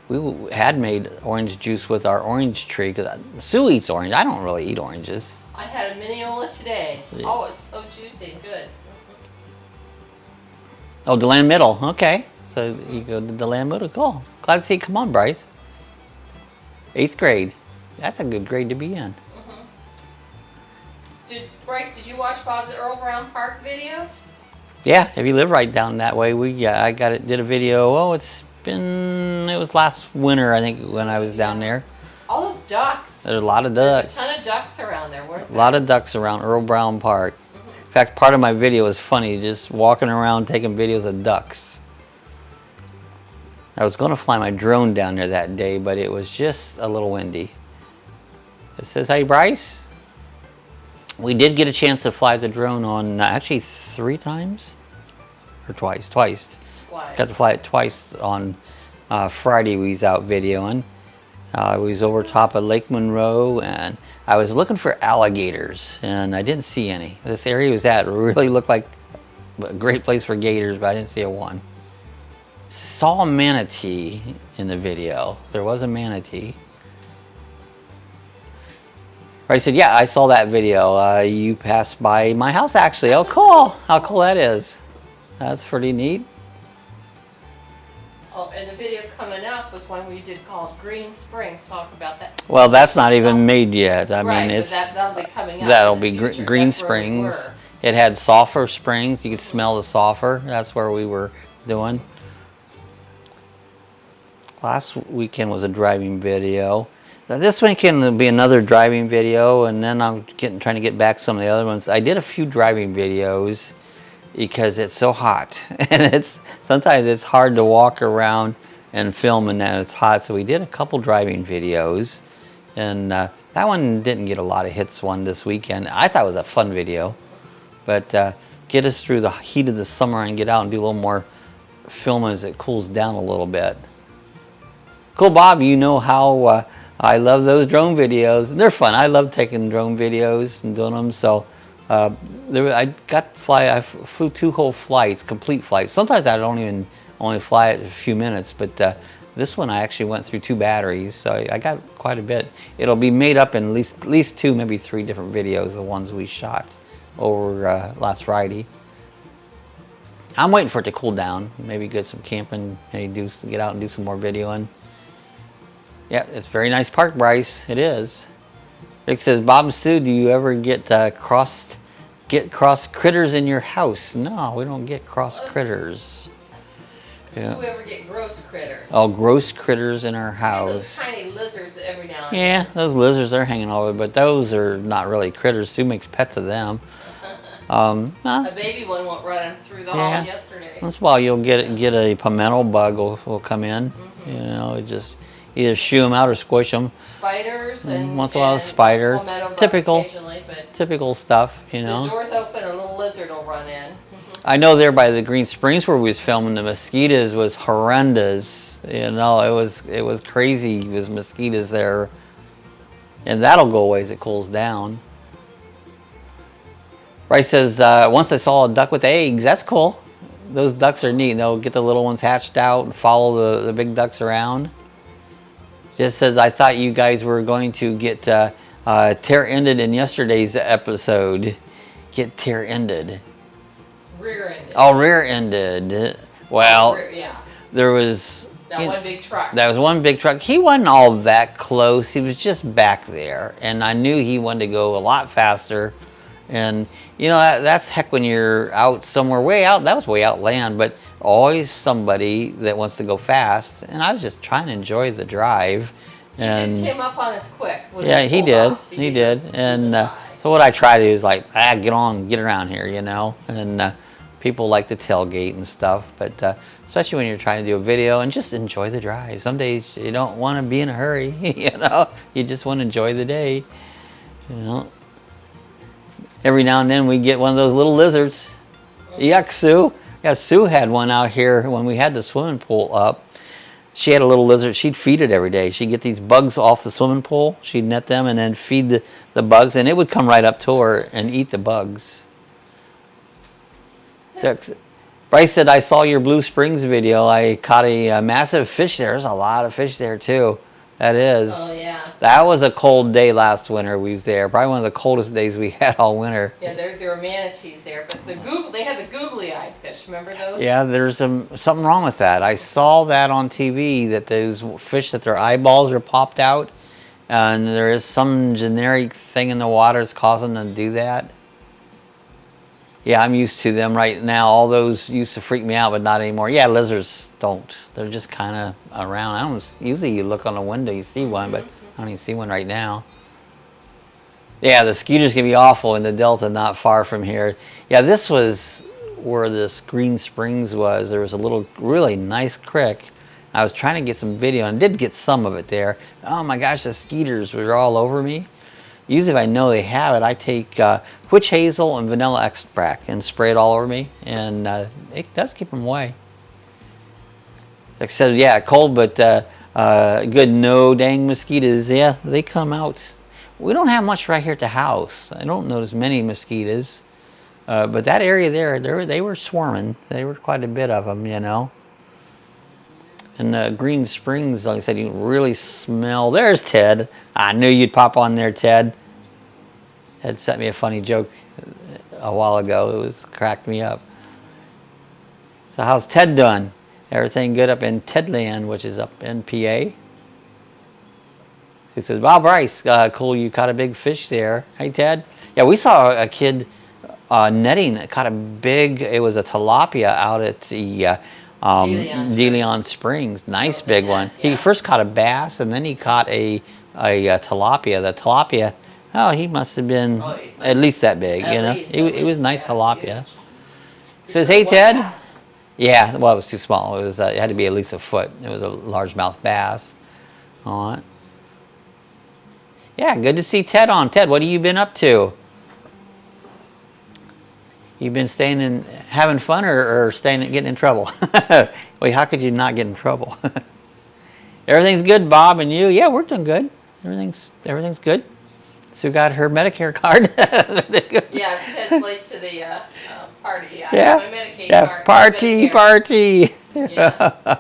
We had made orange juice with our orange tree, because Sue eats orange. I don't really eat oranges. I had a Mineola today. Yeah. Oh, it's so juicy and good. Oh, Deland Middle. Okay. So you go to Deland Middle. Cool. Glad to see you. Come on, Bryce. 8th grade. That's a good grade to be in. Bryce, did you watch Bob's Earl Brown Park video? Yeah, if you live right down that way, I did a video. Oh, it was last winter, I think, when I was down there. All those ducks. There's a lot of ducks. There's a ton of ducks around there, weren't there? A lot of ducks around Earl Brown Park. In fact, part of my video is funny, just walking around taking videos of ducks. I was going to fly my drone down there that day, but it was just a little windy. It says, hey, Bryce. We did get a chance to fly the drone on actually 3 times? Or twice? Twice. Got to fly it twice on Friday. We was out videoing. We was over top of Lake Monroe, and I was looking for alligators, and I didn't see any. This area was at really looked like a great place for gators, but I didn't see a one. Saw a manatee in the video. There was a manatee. I said, yeah, I saw that video. You passed by my house, actually. Oh, cool. How cool that is. That's pretty neat. Oh, and the video coming up was one we did called Green Springs. Talk about that. Well, that's not even made yet. I mean, it's that'll be coming up. That'll be Green Springs. It had sulfur springs. You could smell the sulfur. That's where we were doing. Last weekend was a driving video. Now this weekend will be another driving video, and then I'm trying to get back some of the other ones. I did a few driving videos because it's so hot, and sometimes it's hard to walk around and film and then it's hot. So we did a couple driving videos, and that one didn't get a lot of hits this weekend. I thought it was a fun video, but get us through the heat of the summer and get out and do a little more filming as it cools down a little bit. Cool, Bob. You know how I love those drone videos. They're fun. I love taking drone videos and doing them. So I flew 2 whole flights, complete flights. Sometimes I don't even only fly it a few minutes, but this one I actually went through 2 batteries, so I got quite a bit. It'll be made up in at least 2, maybe 3 different videos, the ones we shot over last Friday. I'm waiting for it to cool down, maybe get some camping, maybe get out and do some more videoing. Yeah, it's a very nice park, Bryce. It is. Rick says, Bob and Sue, do you ever get cross critters in your house? No, we don't get cross critters. Yeah. Do we ever get gross critters? Oh, gross critters in our house. Those tiny lizards every now and then. Yeah, those lizards are hanging over, but those are not really critters. Sue makes pets of them. A baby one went running through the hall yesterday. Once in a while you'll get a pimento bug will come in. You know, it just either shoo them out or squish them. Spiders and once in a while a spider. Typical stuff, you know. The door's open, a little lizard will run in. I know there by the Green Springs where we was filming, the mosquitoes was horrendous. You know, it was crazy. It was mosquitoes there, and that'll go away as it cools down. Bryce says, once I saw a duck with eggs. That's cool. Those ducks are neat. They'll get the little ones hatched out and follow the big ducks around. Just says, I thought you guys were going to get tear-ended in yesterday's episode. Get tear-ended. Rear-ended. Oh, rear-ended. Well, yeah. There was... That one big truck. That was one big truck. He wasn't all that close. He was just back there. And I knew he wanted to go a lot faster. And, you know, that's heck when you're out somewhere way out. That was way out land, but always somebody that wants to go fast. And I was just trying to enjoy the drive. And he came up on us quick. Yeah, he did. He did. And so what I try to do is like, get around here, you know. And people like to tailgate and stuff. But especially when you're trying to do a video and just enjoy the drive. Some days you don't want to be in a hurry, you know. You just want to enjoy the day, you know. Every now and then we get one of those little lizards. Yuck, Sue. Yeah, Sue had one out here when we had the swimming pool up. She had a little lizard. She'd feed it every day. She'd get these bugs off the swimming pool. She'd net them and then feed the bugs. And it would come right up to her and eat the bugs. Bryce said, I saw your Blue Springs video. I caught a massive fish there. There's a lot of fish there, too. That is. Oh, yeah. That was a cold day last winter we was there. Probably one of the coldest days we had all winter. Yeah, there were manatees there, but they had the googly-eyed fish. Remember those? Yeah, there's something wrong with that. I saw that on TV, that those fish, that their eyeballs are popped out. And there is some generic thing in the water that's causing them to do that. Yeah, I'm used to them right now. All those used to freak me out, but not anymore. Yeah, lizards don't. They're just kind of around. I don't. Usually you look on the window, you see one, but I don't even see one right now. Yeah, the skeeters can be awful in the Delta, not far from here. Yeah, this was where this Green Springs was. There was a little, really nice creek. I was trying to get some video, and I did get some of it there. Oh my gosh, the skeeters were all over me. Usually if I know they have it, I take witch hazel and vanilla extract and spray it all over me, and it does keep them away. Like I said, yeah, cold, but good, no dang mosquitoes. Yeah, they come out. We don't have much right here at the house. I don't notice many mosquitoes, but that area there, they were swarming. They were quite a bit of them, you know. And Green Springs, like I said, you can really smell. There's Ted. I knew you'd pop on there, Ted. Ted sent me a funny joke a while ago. It cracked me up. So how's Ted doing? Everything good up in Tedland, which is up in PA? He says, wow, Bryce, cool, you caught a big fish there. Hey, Ted. Yeah, we saw a kid netting, caught a big, it was a tilapia out at the DeLeon Springs. Nice big one. Yeah. He first caught a bass, and then he caught a tilapia. The tilapia, oh, he must have been at least that big, you know. It was nice tilapia. He says, hey, Ted. Yeah, well, it was too small. It had to be at least a foot. It was a largemouth bass. All right. Yeah, good to see Ted on. Ted, what have you been up to? You've been staying and having fun, or staying and getting in trouble? Wait, how could you not get in trouble? Everything's good, Bob, and you? Yeah, we're doing good. Everything's good. Sue got her Medicare card. Yeah, Ted's late to the party. I yeah, have my Medicaid yeah, card. party. Yeah.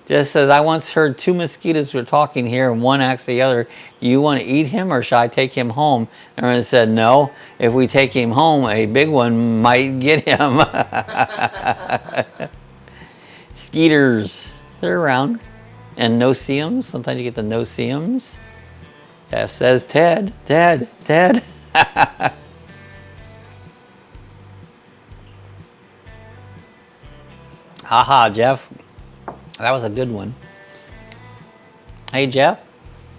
Just says, I once heard two mosquitoes were talking here, and one asked the other, you want to eat him or should I take him home? And everyone said, no, if we take him home, a big one might get him. Skeeters, they're around. And no-see-ums, sometimes you get the no-see-ums. F says Ted. Haha, Jeff. That was a good one. Hey, Jeff.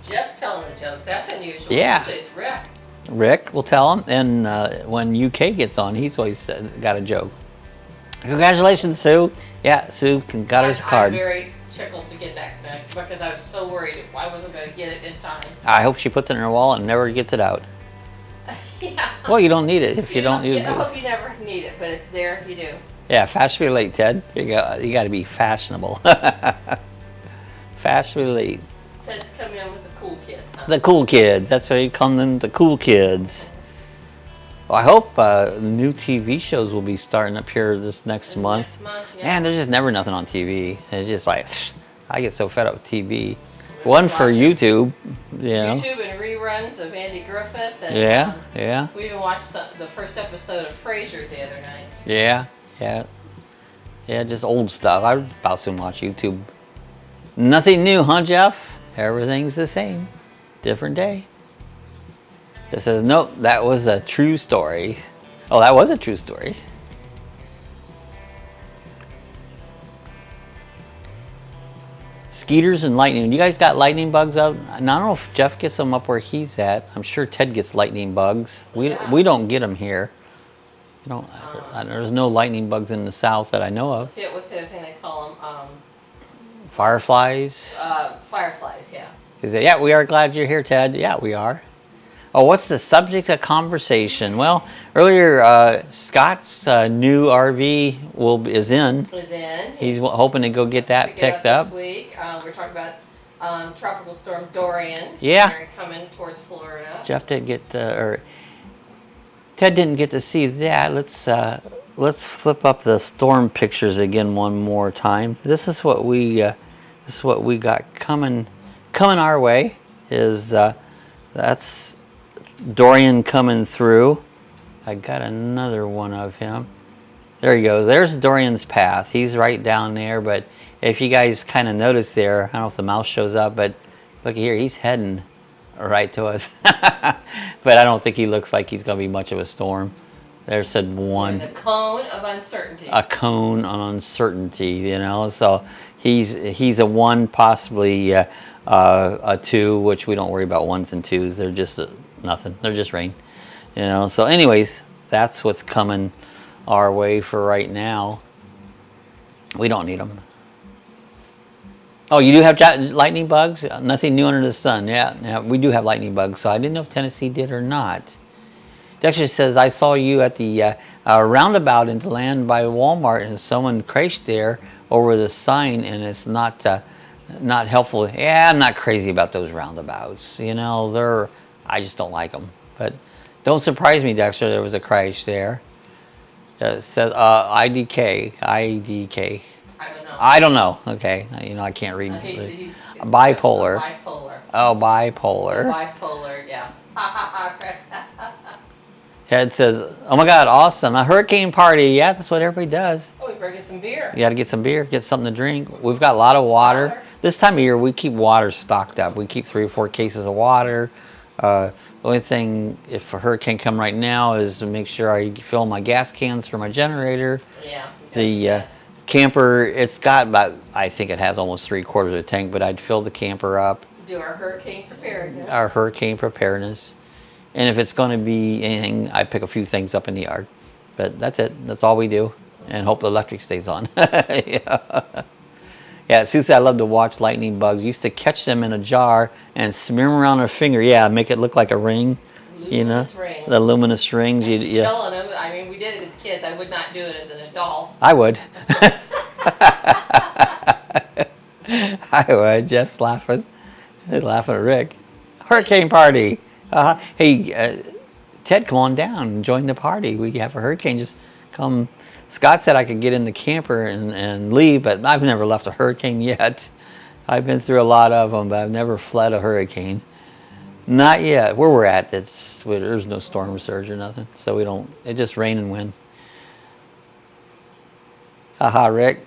Jeff's telling the jokes. That's unusual. Yeah. Usually it's Rick. Rick will tell him, and when UK gets on, he's always got a joke. Congratulations, Sue. Yeah, Sue got her card. I'm very tickled to get that back because I was so worried I wasn't going to get it in time. I hope she puts it in her wallet and never gets it out. Yeah. Well, you don't need it if you don't use I it. hope you never need it, but it's there if you do. Yeah, fast relate, Ted. You got to be fashionable. Fast relate. Ted's come in with the cool kids, huh? The cool kids. That's why you call them the cool kids. Well, I hope new TV shows will be starting up here this next month. Next month, yeah. Man, there's just never nothing on TV. It's just like, I get so fed up with TV. We're One for watching YouTube, you know. YouTube and reruns of Andy Griffith. And, Yeah, yeah. We even watched the first episode of Frasier the other night. Yeah, yeah. Yeah, just old stuff. I about soon watch YouTube. Nothing new, huh, Jeff? Everything's the same. Different day. It says, nope, that was a true story. Oh, that was a true story. Skeeters and lightning. You guys got lightning bugs out? And I don't know if Jeff gets them up where he's at. I'm sure Ted gets lightning bugs. We don't get them here. You know, there's no lightning bugs in the south that I know of. What's the other thing they call them? Fireflies. Fireflies, yeah. Is it? Yeah, we are glad you're here, Ted. Yeah, we are. Oh, what's the subject of conversation? Well, earlier Scott's new RV is in. He's hoping to go get that picked up. This week. We're talking about Tropical Storm Dorian. Yeah. Coming towards Florida. Jeff didn't get or Ted didn't get to see that. Let's flip up the storm pictures again one more time. This is what we got coming our way. That's Dorian coming through. I got another one of him. There he goes. There's Dorian's path. He's right down there, but if you guys kind of notice there, I don't know if the mouse shows up, but look here, he's heading right to us. But I don't think he looks like he's going to be much of a storm. There's said one. The cone of uncertainty. A cone on uncertainty, you know. So he's a one, possibly a two, which we don't worry about ones and twos. They're just nothing. They're just rain, you know. So anyways, that's what's coming our way for right now. We don't need them. Oh, you do have lightning bugs? Nothing new under the sun. Yeah, we do have lightning bugs. So I didn't know if Tennessee did or not. Dexter says, I saw you at the roundabout in DeLand by Walmart, and someone crashed there over the sign, and it's not helpful. Yeah, I'm not crazy about those roundabouts. You know, I just don't like them. But don't surprise me, Dexter, there was a crash there. It says IDK. I don't know. Okay, you know, I can't read. He's bipolar. Bipolar. Oh, bipolar. Bipolar, yeah. Ted says, oh my God, awesome. A hurricane party. Yeah, that's what everybody does. Oh, we better get some beer. You got to get some beer, get something to drink. We've got a lot of water. This time of year, we keep water stocked up. We keep 3 or 4 cases of water. The only thing, if a hurricane come right now, is to make sure I fill my gas cans for my generator. Yeah. The camper, it's got about, I think it has almost 3/4 of a tank, but I'd fill the camper up. Do our hurricane preparedness. Our hurricane preparedness. And if it's going to be anything, I pick a few things up in the yard. But that's it. That's all we do. And hope the electric stays on. Yeah, Sue said I love to watch lightning bugs. Used to catch them in a jar and smear them around her finger. Yeah, make it look like a ring. Luminous rings. The luminous rings. Showing them. I mean, we did it as kids. I would not do it as an adult. I would. I would. Jeff's laughing. Laughing at Rick. Hurricane party. Hey, Ted, come on down and join the party. We have a hurricane. Just come. Scott said I could get in the camper and leave, but I've never left a hurricane yet. I've been through a lot of them, but I've never fled a hurricane. Not yet. Where we're at, there's no storm surge or nothing, so we don't. It just rain and wind. Haha, Rick.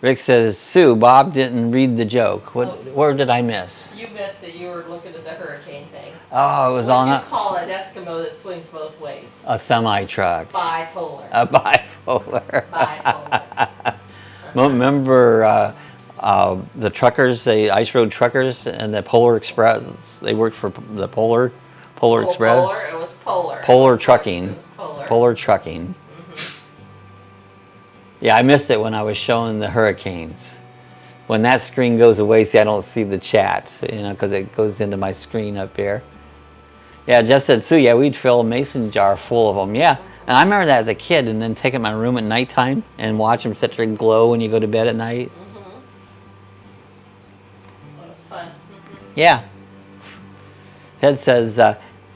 Rick says, Sue, Bob didn't read the joke. Where did I miss? You missed it. You were looking at the hurricane thing. Oh, it was on What do you call an Eskimo that swings both ways? A semi-truck. Bipolar. A bipolar. Bipolar. Remember the truckers, the ice road truckers and the Polar Express? They worked for the Polar Express? Polar? It was Polar. Polar Trucking. It was Polar. Polar Trucking. Yeah, I missed it when I was showing the hurricanes. When that screen goes away, see, I don't see the chat, because it goes into my screen up here. Yeah, Jeff said, Sue, yeah, we'd fill a mason jar full of them. Yeah, and I remember that as a kid, and then take it in my room at nighttime and watch them sit there and glow when you go to bed at night. That was fun. Yeah. Ted says,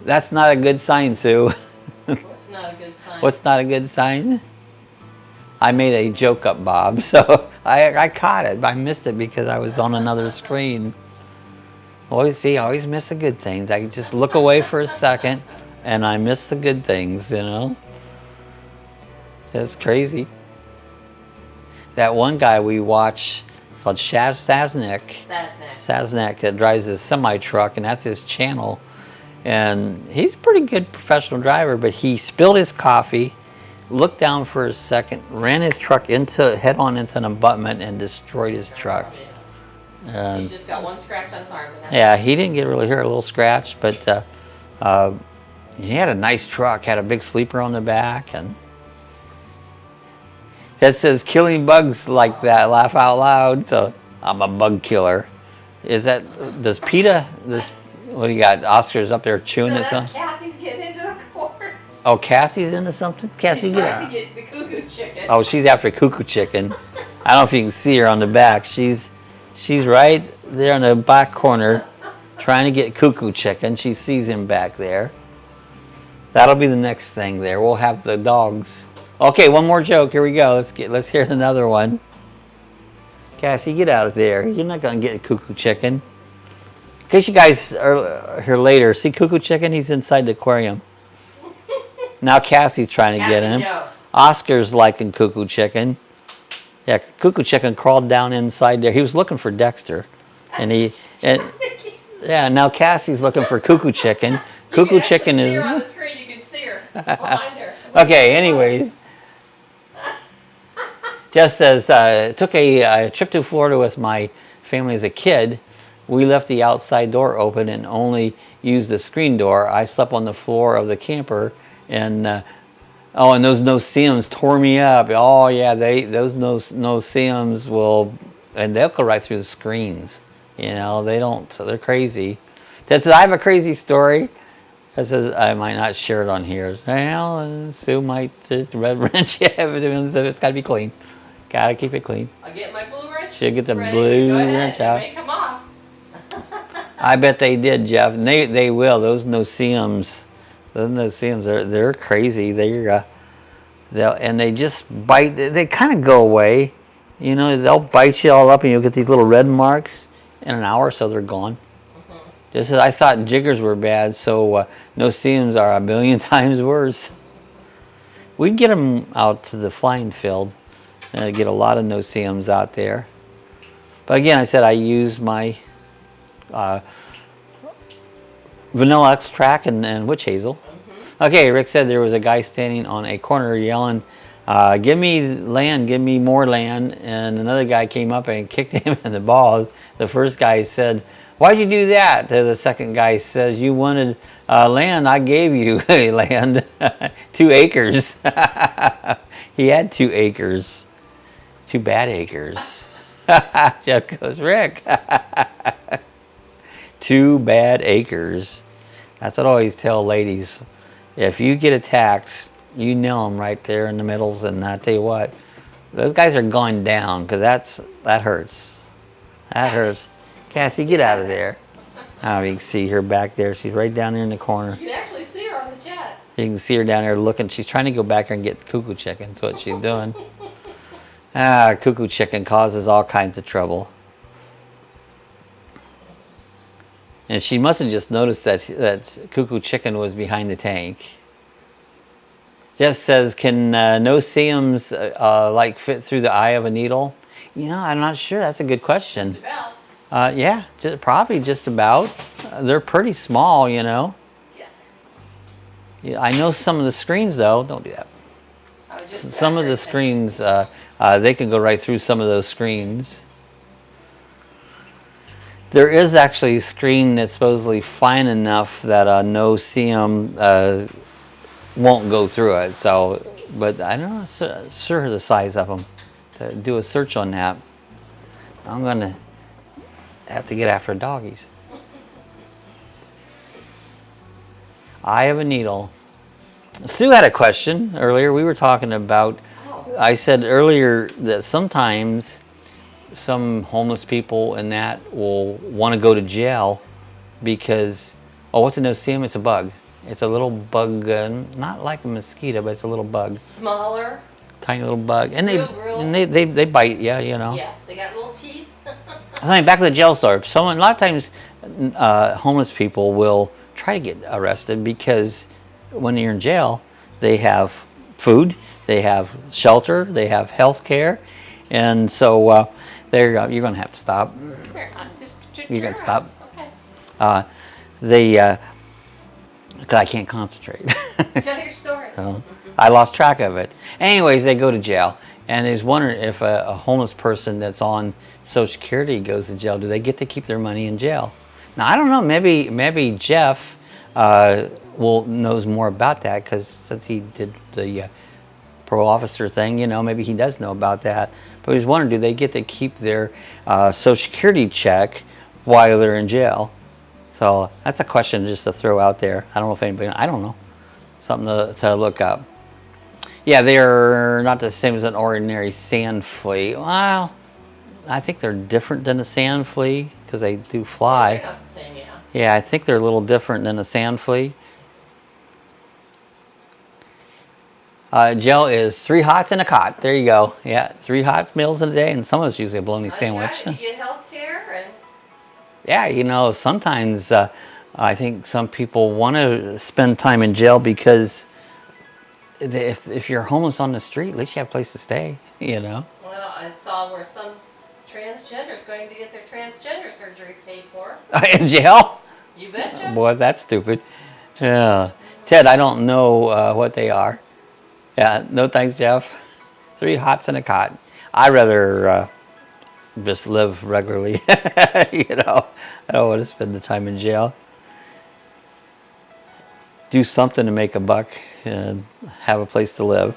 that's not a good sign, Sue. What's not a good sign? What's not a good sign? I made a joke up, Bob, so I caught it. I missed it because I was on another screen. Always miss the good things. I just look away for a second, and I miss the good things, you know? It's crazy. That one guy we watch called Saznak that drives his semi-truck, and that's his channel. And he's a pretty good professional driver, but he spilled his coffee, looked down for a second, ran his truck head-on into an abutment, and destroyed his truck. And he just got one scratch on his arm. Yeah, he didn't get really hurt, a little scratch, but he had a nice truck, had a big sleeper on the back, and that says killing bugs like that, laugh out loud. So I'm a bug killer. Does PETA, what do you got? Oscar's up there chewing at something? Cassie's getting into the course. Oh, Cassie's into something? Cassie, get out. She's trying to get the cuckoo chicken. Oh, she's after cuckoo chicken. I don't know if you can see her on the back. She's right there in the back corner trying to get cuckoo chicken. She sees him back there. That'll be the next thing there. We'll have the dogs. Okay, one more joke. Here we go. Let's hear another one. Cassie, get out of there. You're not going to get cuckoo chicken. In case you guys are here later, see cuckoo chicken? He's inside the aquarium. Now Cassie's trying to get him. No. Oscar's liking cuckoo chicken. Yeah, cuckoo chicken crawled down inside there. He was looking for Dexter, yeah. Now Cassie's looking for cuckoo chicken. Cuckoo chicken is. You can see her on the screen. You can see her behind her. Okay. Anyways, Jess says took a trip to Florida with my family as a kid. We left the outside door open and only used the screen door. I slept on the floor of the camper, and and those no-see-ums tore me up. Oh yeah, those no-see-ums they'll go right through the screens. You know, they don't. So they're crazy. That says I have a crazy story. That says I might not share it on here. Well, Sue might just red wrench. Yeah, it's got to be clean. Got to keep it clean. I'll get my blue wrench. She'll get the blue wrench out. It may come off. I bet they did, Jeff. And they will. Those no-see-ums. Those no-see-ums, they're crazy. And they just bite. They kind of go away. You know, they'll bite you all up, and you'll get these little red marks. In an hour or so, they're gone. Just as I thought jiggers were bad, so no-see-ums are a billion times worse. We'd get them out to the flying field, and get a lot of no-see-ums out there. But again, I said I use my vanilla extract and witch hazel. Okay, Rick said there was a guy standing on a corner yelling, give me land, give me more land. And another guy came up and kicked him in the balls. The first guy said, why'd you do that? The second guy says, you wanted land, I gave you land. 2 acres. He had 2 acres. 2 bad acres. Jeff goes, Rick. 2 bad acres. That's what I always tell ladies. If you get attacked, you nail them right there in the middles, and I tell you what, those guys are going down, because that hurts. That hurts. Cassie, get out of there. Oh, you can see her back there. She's right down there in the corner. You can actually see her on the chat. You can see her down there looking. She's trying to go back there and get cuckoo chicken. That's what she's doing. Cuckoo chicken causes all kinds of trouble. And she must have just noticed that cuckoo chicken was behind the tank. Jeff says, can no-see-ums like fit through the eye of a needle? You know, I'm not sure. That's a good question. Just about. Yeah, probably just about. They're pretty small, you know. Yeah, I know some of the screens, though. Don't do that. Some of the screens, they can go right through some of those screens. There is actually a screen that's supposedly fine enough that a no-see-um won't go through it. So, but I don't know sure the size of them. To do a search on that, I'm gonna have to get after doggies. Eye of a needle. Sue had a question earlier. We were talking about, I said earlier that sometimes some homeless people and that will want to go to jail because, oh, what's a no-see-um? It's a bug. It's a little bug, not like a mosquito, but it's a little bug. Smaller. Tiny little bug. And Real. and they bite, yeah, you know. Yeah, they got little teeth. I mean, back to the jail story. A lot of times homeless people will try to get arrested because when you're in jail, they have food, they have shelter, they have health care, and so you're going to have to stop. Here, You're going to stop. Okay. Because I can't concentrate. Tell your story. So, I lost track of it. Anyways, they go to jail, and is wondering if a homeless person that's on Social Security goes to jail, do they get to keep their money in jail? Now, I don't know. Maybe Jeff knows more about that, because since he did the parole officer thing, you know, maybe he does know about that. But he's wondering, do they get to keep their Social Security check while they're in jail? So that's a question just to throw out there. I don't know if anybody, I don't know. Something to look up. Yeah, they're not the same as an ordinary sand flea. Well, I think they're different than a sand flea because they do fly. They're not the same, yeah. Yeah, I think they're a little different than a sand flea. Gel is 3 hots and a cot. There you go. Yeah, 3 hot meals in a day, and some of us usually a bologna sandwich. You get health care and... Yeah, you know, sometimes I think some people want to spend time in jail because if you're homeless on the street, at least you have a place to stay, you know. Well, I saw where some transgender's going to get their transgender surgery paid for. In jail? You betcha. Boy, that's stupid. Yeah. Ted, I don't know what they are. Yeah, no thanks, Jeff. 3 hots and a cot. I'd rather just live regularly, you know. I don't want to spend the time in jail. Do something to make a buck and have a place to live.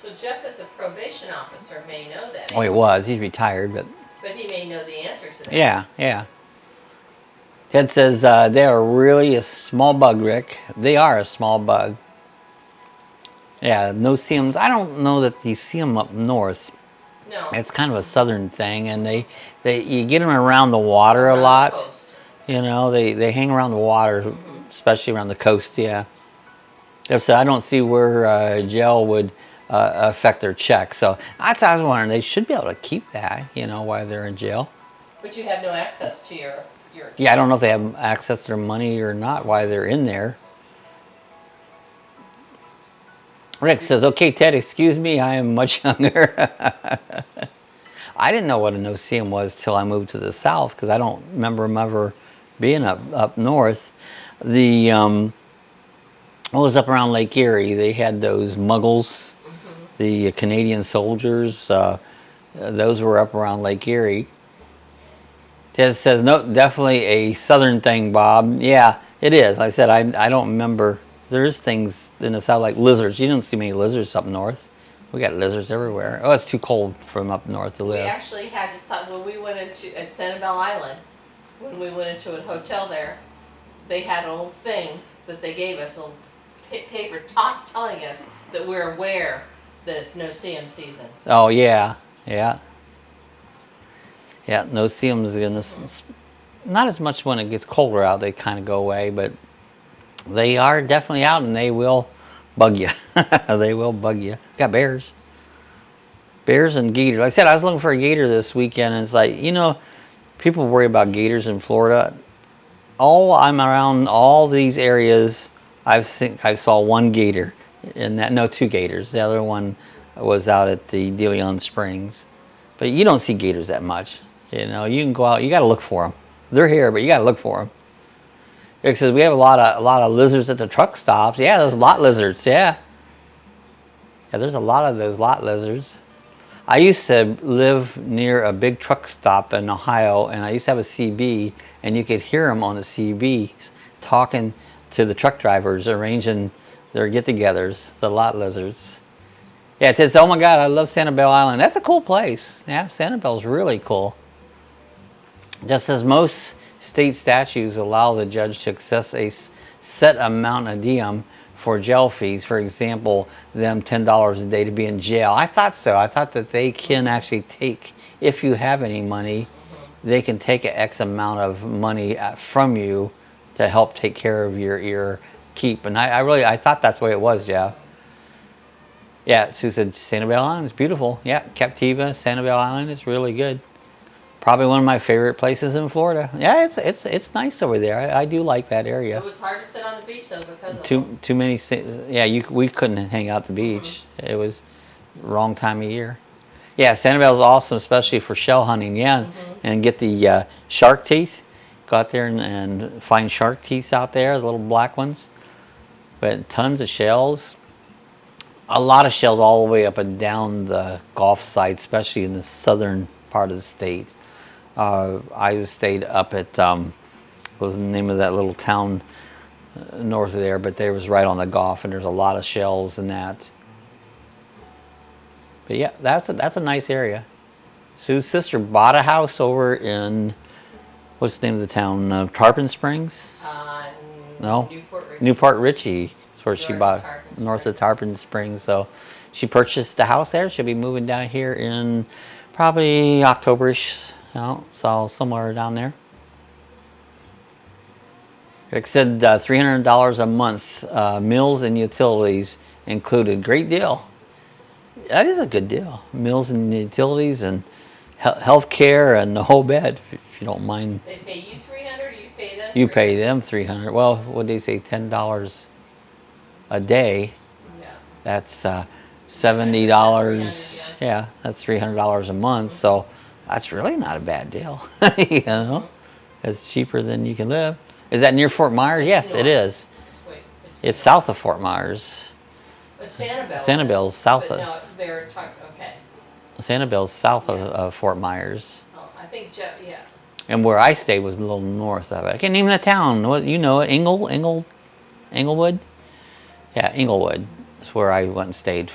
So Jeff, as a probation officer, may know that. Oh, he was. He's retired, but... But he may know the answer to that. Yeah, yeah. Ted says they are really a small bug, Rick. They are a small bug. Yeah, no-see-ums. I don't know that you see them up north. No. It's kind of a southern thing, and you get them around the water a lot. The coast. You know, they hang around the water, especially around the coast. Yeah. So I don't see where jail would affect their check. So that's what I was wondering. They should be able to keep that, you know, while they're in jail. But you have no access to your Yeah, I don't know if they have access to their money or not while they're in there. Rick says, okay, Ted, excuse me, I am much younger. I didn't know what a no-see-um was till I moved to the south, because I don't remember them ever being up north. What was up around Lake Erie? They had those muggles, the Canadian soldiers. Those were up around Lake Erie. Ted says, no, definitely a southern thing, Bob. Yeah, it is. I said, I don't remember. There's things in the south like lizards. You don't see many lizards up north. We got lizards everywhere. Oh, it's too cold from up north to live. We actually had some, when we went into, at Sanibel Island, when we went into a hotel there, they had a little thing that they gave us, a little paper telling us that we're aware that it's no-see-um season. Oh, yeah, yeah. Yeah, no-see-ums is going to, not as much when it gets colder out, they kind of go away, but they are definitely out, and they will bug you. They will bug you. Got bears. Bears and gators. Like I said, I was looking for a gator this weekend, and it's like, you know, people worry about gators in Florida. I'm around all these areas, I saw 1 gator. And that, no, 2 gators. The other one was out at the De Leon Springs. But you don't see gators that much. You know, you can go out, you got to look for them. They're here, but you got to look for them. It says we have a lot of lizards at the truck stops. Yeah, those lot lizards. Yeah. Yeah, there's a lot of those lot lizards. I used to live near a big truck stop in Ohio, and I used to have a CB, and you could hear them on the CB talking to the truck drivers, arranging their get-togethers, the lot lizards. Yeah, it says, oh my God, I love Sanibel Island. That's a cool place. Yeah, Sanibel's really cool. Just as most state statutes allow the judge to assess a set amount of diem for jail fees. For example, them $10 a day to be in jail. I thought so. I thought that they can actually take, if you have any money, they can take an X amount of money from you to help take care of your keep. And I thought that's the way it was, Jeff. Yeah, Sue said Sanibel Island is beautiful. Yeah, Captiva, Sanibel Island is really good. Probably one of my favorite places in Florida. Yeah, it's nice over there. I do like that area. It was hard to sit on the beach though because of Too many. Yeah, we couldn't hang out at the beach. It was wrong time of year. Yeah, Sanibel is awesome, especially for shell hunting. Yeah, and get the shark teeth. Go out there and find shark teeth out there, the little black ones. But tons of shells. A lot of shells all the way up and down the Gulf side, especially in the southern part of the state. I stayed up at, what was the name of that little town north of there, but there was right on the Gulf, and there's a lot of shells in that. But yeah, that's a nice area. Sue's sister bought a house over in, what's the name of the town? Tarpon Springs? No, Newport Richey. Where she bought north of Tarpon Springs. So she purchased the house there. She'll be moving down here in probably Octoberish, so somewhere down there. Rick said $300 a month, meals and utilities included. Great deal. That is a good deal. Meals and utilities and health care and the whole bed, if you don't mind. They pay you $300 or you pay them? You pay them $300. Well, what did they say, $10 a day? Yeah. That's $70. Yeah, that's $300 a month. So that's really not a bad deal. It's cheaper than you can live. Is that near Fort Myers? Yes, it is. It's south of Fort Myers. Sanibel's south of. No, they're talking. Okay. Sanibel's south of Fort Myers. Oh, I think yeah. And where I stayed was a little north of it. I can't name the town. What you know it? Englewood. Yeah, Englewood. That's where I went and stayed.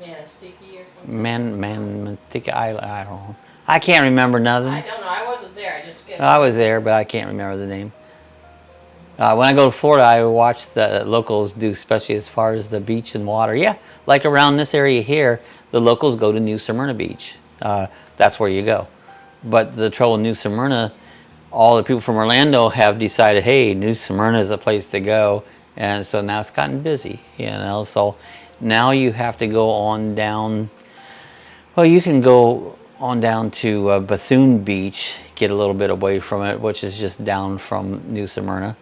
Manistiki or something? Manistiki, I don't know. I can't remember nothing. I don't know. I wasn't there. I was there, but I can't remember the name. When I go to Florida, I watch the locals do, especially as far as the beach and water. Yeah, like around this area here, the locals go to New Smyrna Beach. That's where you go. But the trouble with New Smyrna, all the people from Orlando have decided, hey, New Smyrna is a place to go. And so now it's gotten busy, So now you have to go on down. Well, you can go on down to Bethune Beach, get a little bit away from it, which is just down from New Smyrna.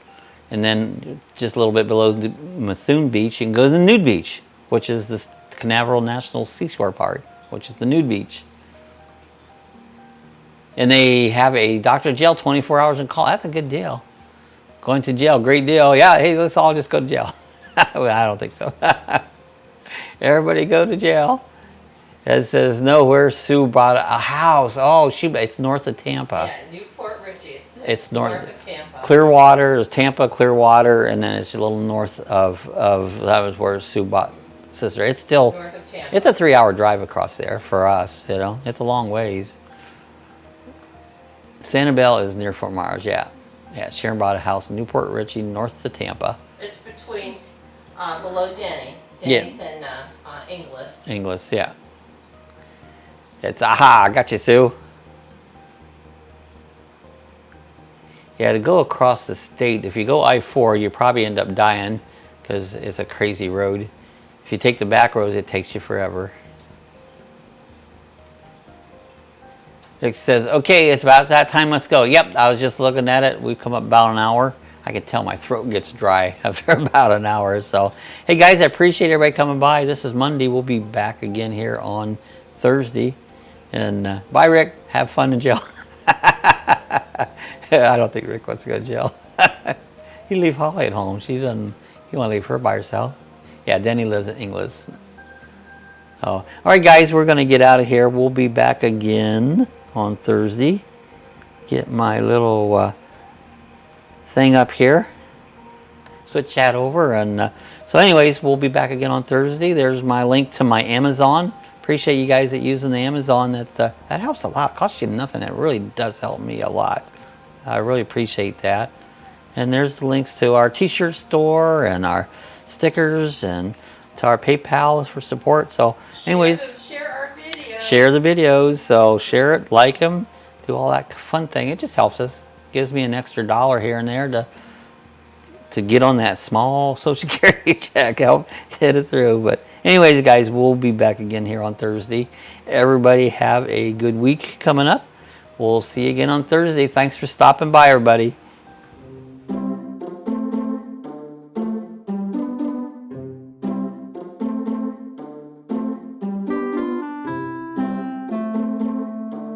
And then just a little bit below Bethune Beach, you can go to the Nude Beach, which is the Canaveral National Seashore Park, which is the Nude Beach. And they have a doctor jail 24 hours in call. That's a good deal. Going to jail, great deal. Yeah, hey, let's all just go to jail. Well, I don't think so. Everybody go to jail. It says, no, where Sue bought a house. Oh, it's north of Tampa. Yeah, Newport Richey. It's north of Tampa. Clearwater, there's Tampa, Clearwater, and then it's a little north of that was where Sue bought sister. It's still, north of Tampa. It's a 3-hour drive across there for us, It's a long ways. Sanibel is near Fort Myers, yeah. Yeah, Sharon bought a house in Newport Richey, north of Tampa. It's between, below Denny. Denny's and Inglis. Inglis, yeah. It's, I got you, Sue. Yeah, to go across the state, if you go I-4, you probably end up dying because it's a crazy road. If you take the back roads, it takes you forever. It says, okay, it's about that time, let's go. Yep, I was just looking at it. We've come up about an hour. I can tell my throat gets dry after about an hour. So, hey guys, I appreciate everybody coming by. This is Monday. We'll be back again here on Thursday. And bye, Rick. Have fun in jail. I don't think Rick wants to go to jail. You leave Holly at home. She doesn't. You want to leave her by herself? Yeah, Denny lives in Inglis. Oh, all right, guys, we're going to get out of here. We'll be back again on Thursday. Get my little thing up here. Switch that over. And so anyways, we'll be back again on Thursday. There's my link to my Amazon. Appreciate you guys that using the Amazon. That helps a lot. Costs you nothing. It really does help me a lot. I really appreciate that. And there's the links to our t-shirt store and our stickers and to our PayPal for support. So anyways, share our videos. Share the videos. So share it, like them, do all that fun thing. It just helps us. Gives me an extra $1 here and there to get on that small Social Security check, help get it through. But anyways, guys, we'll be back again here on Thursday. Everybody have a good week coming up. We'll see you again on Thursday. Thanks for stopping by, everybody.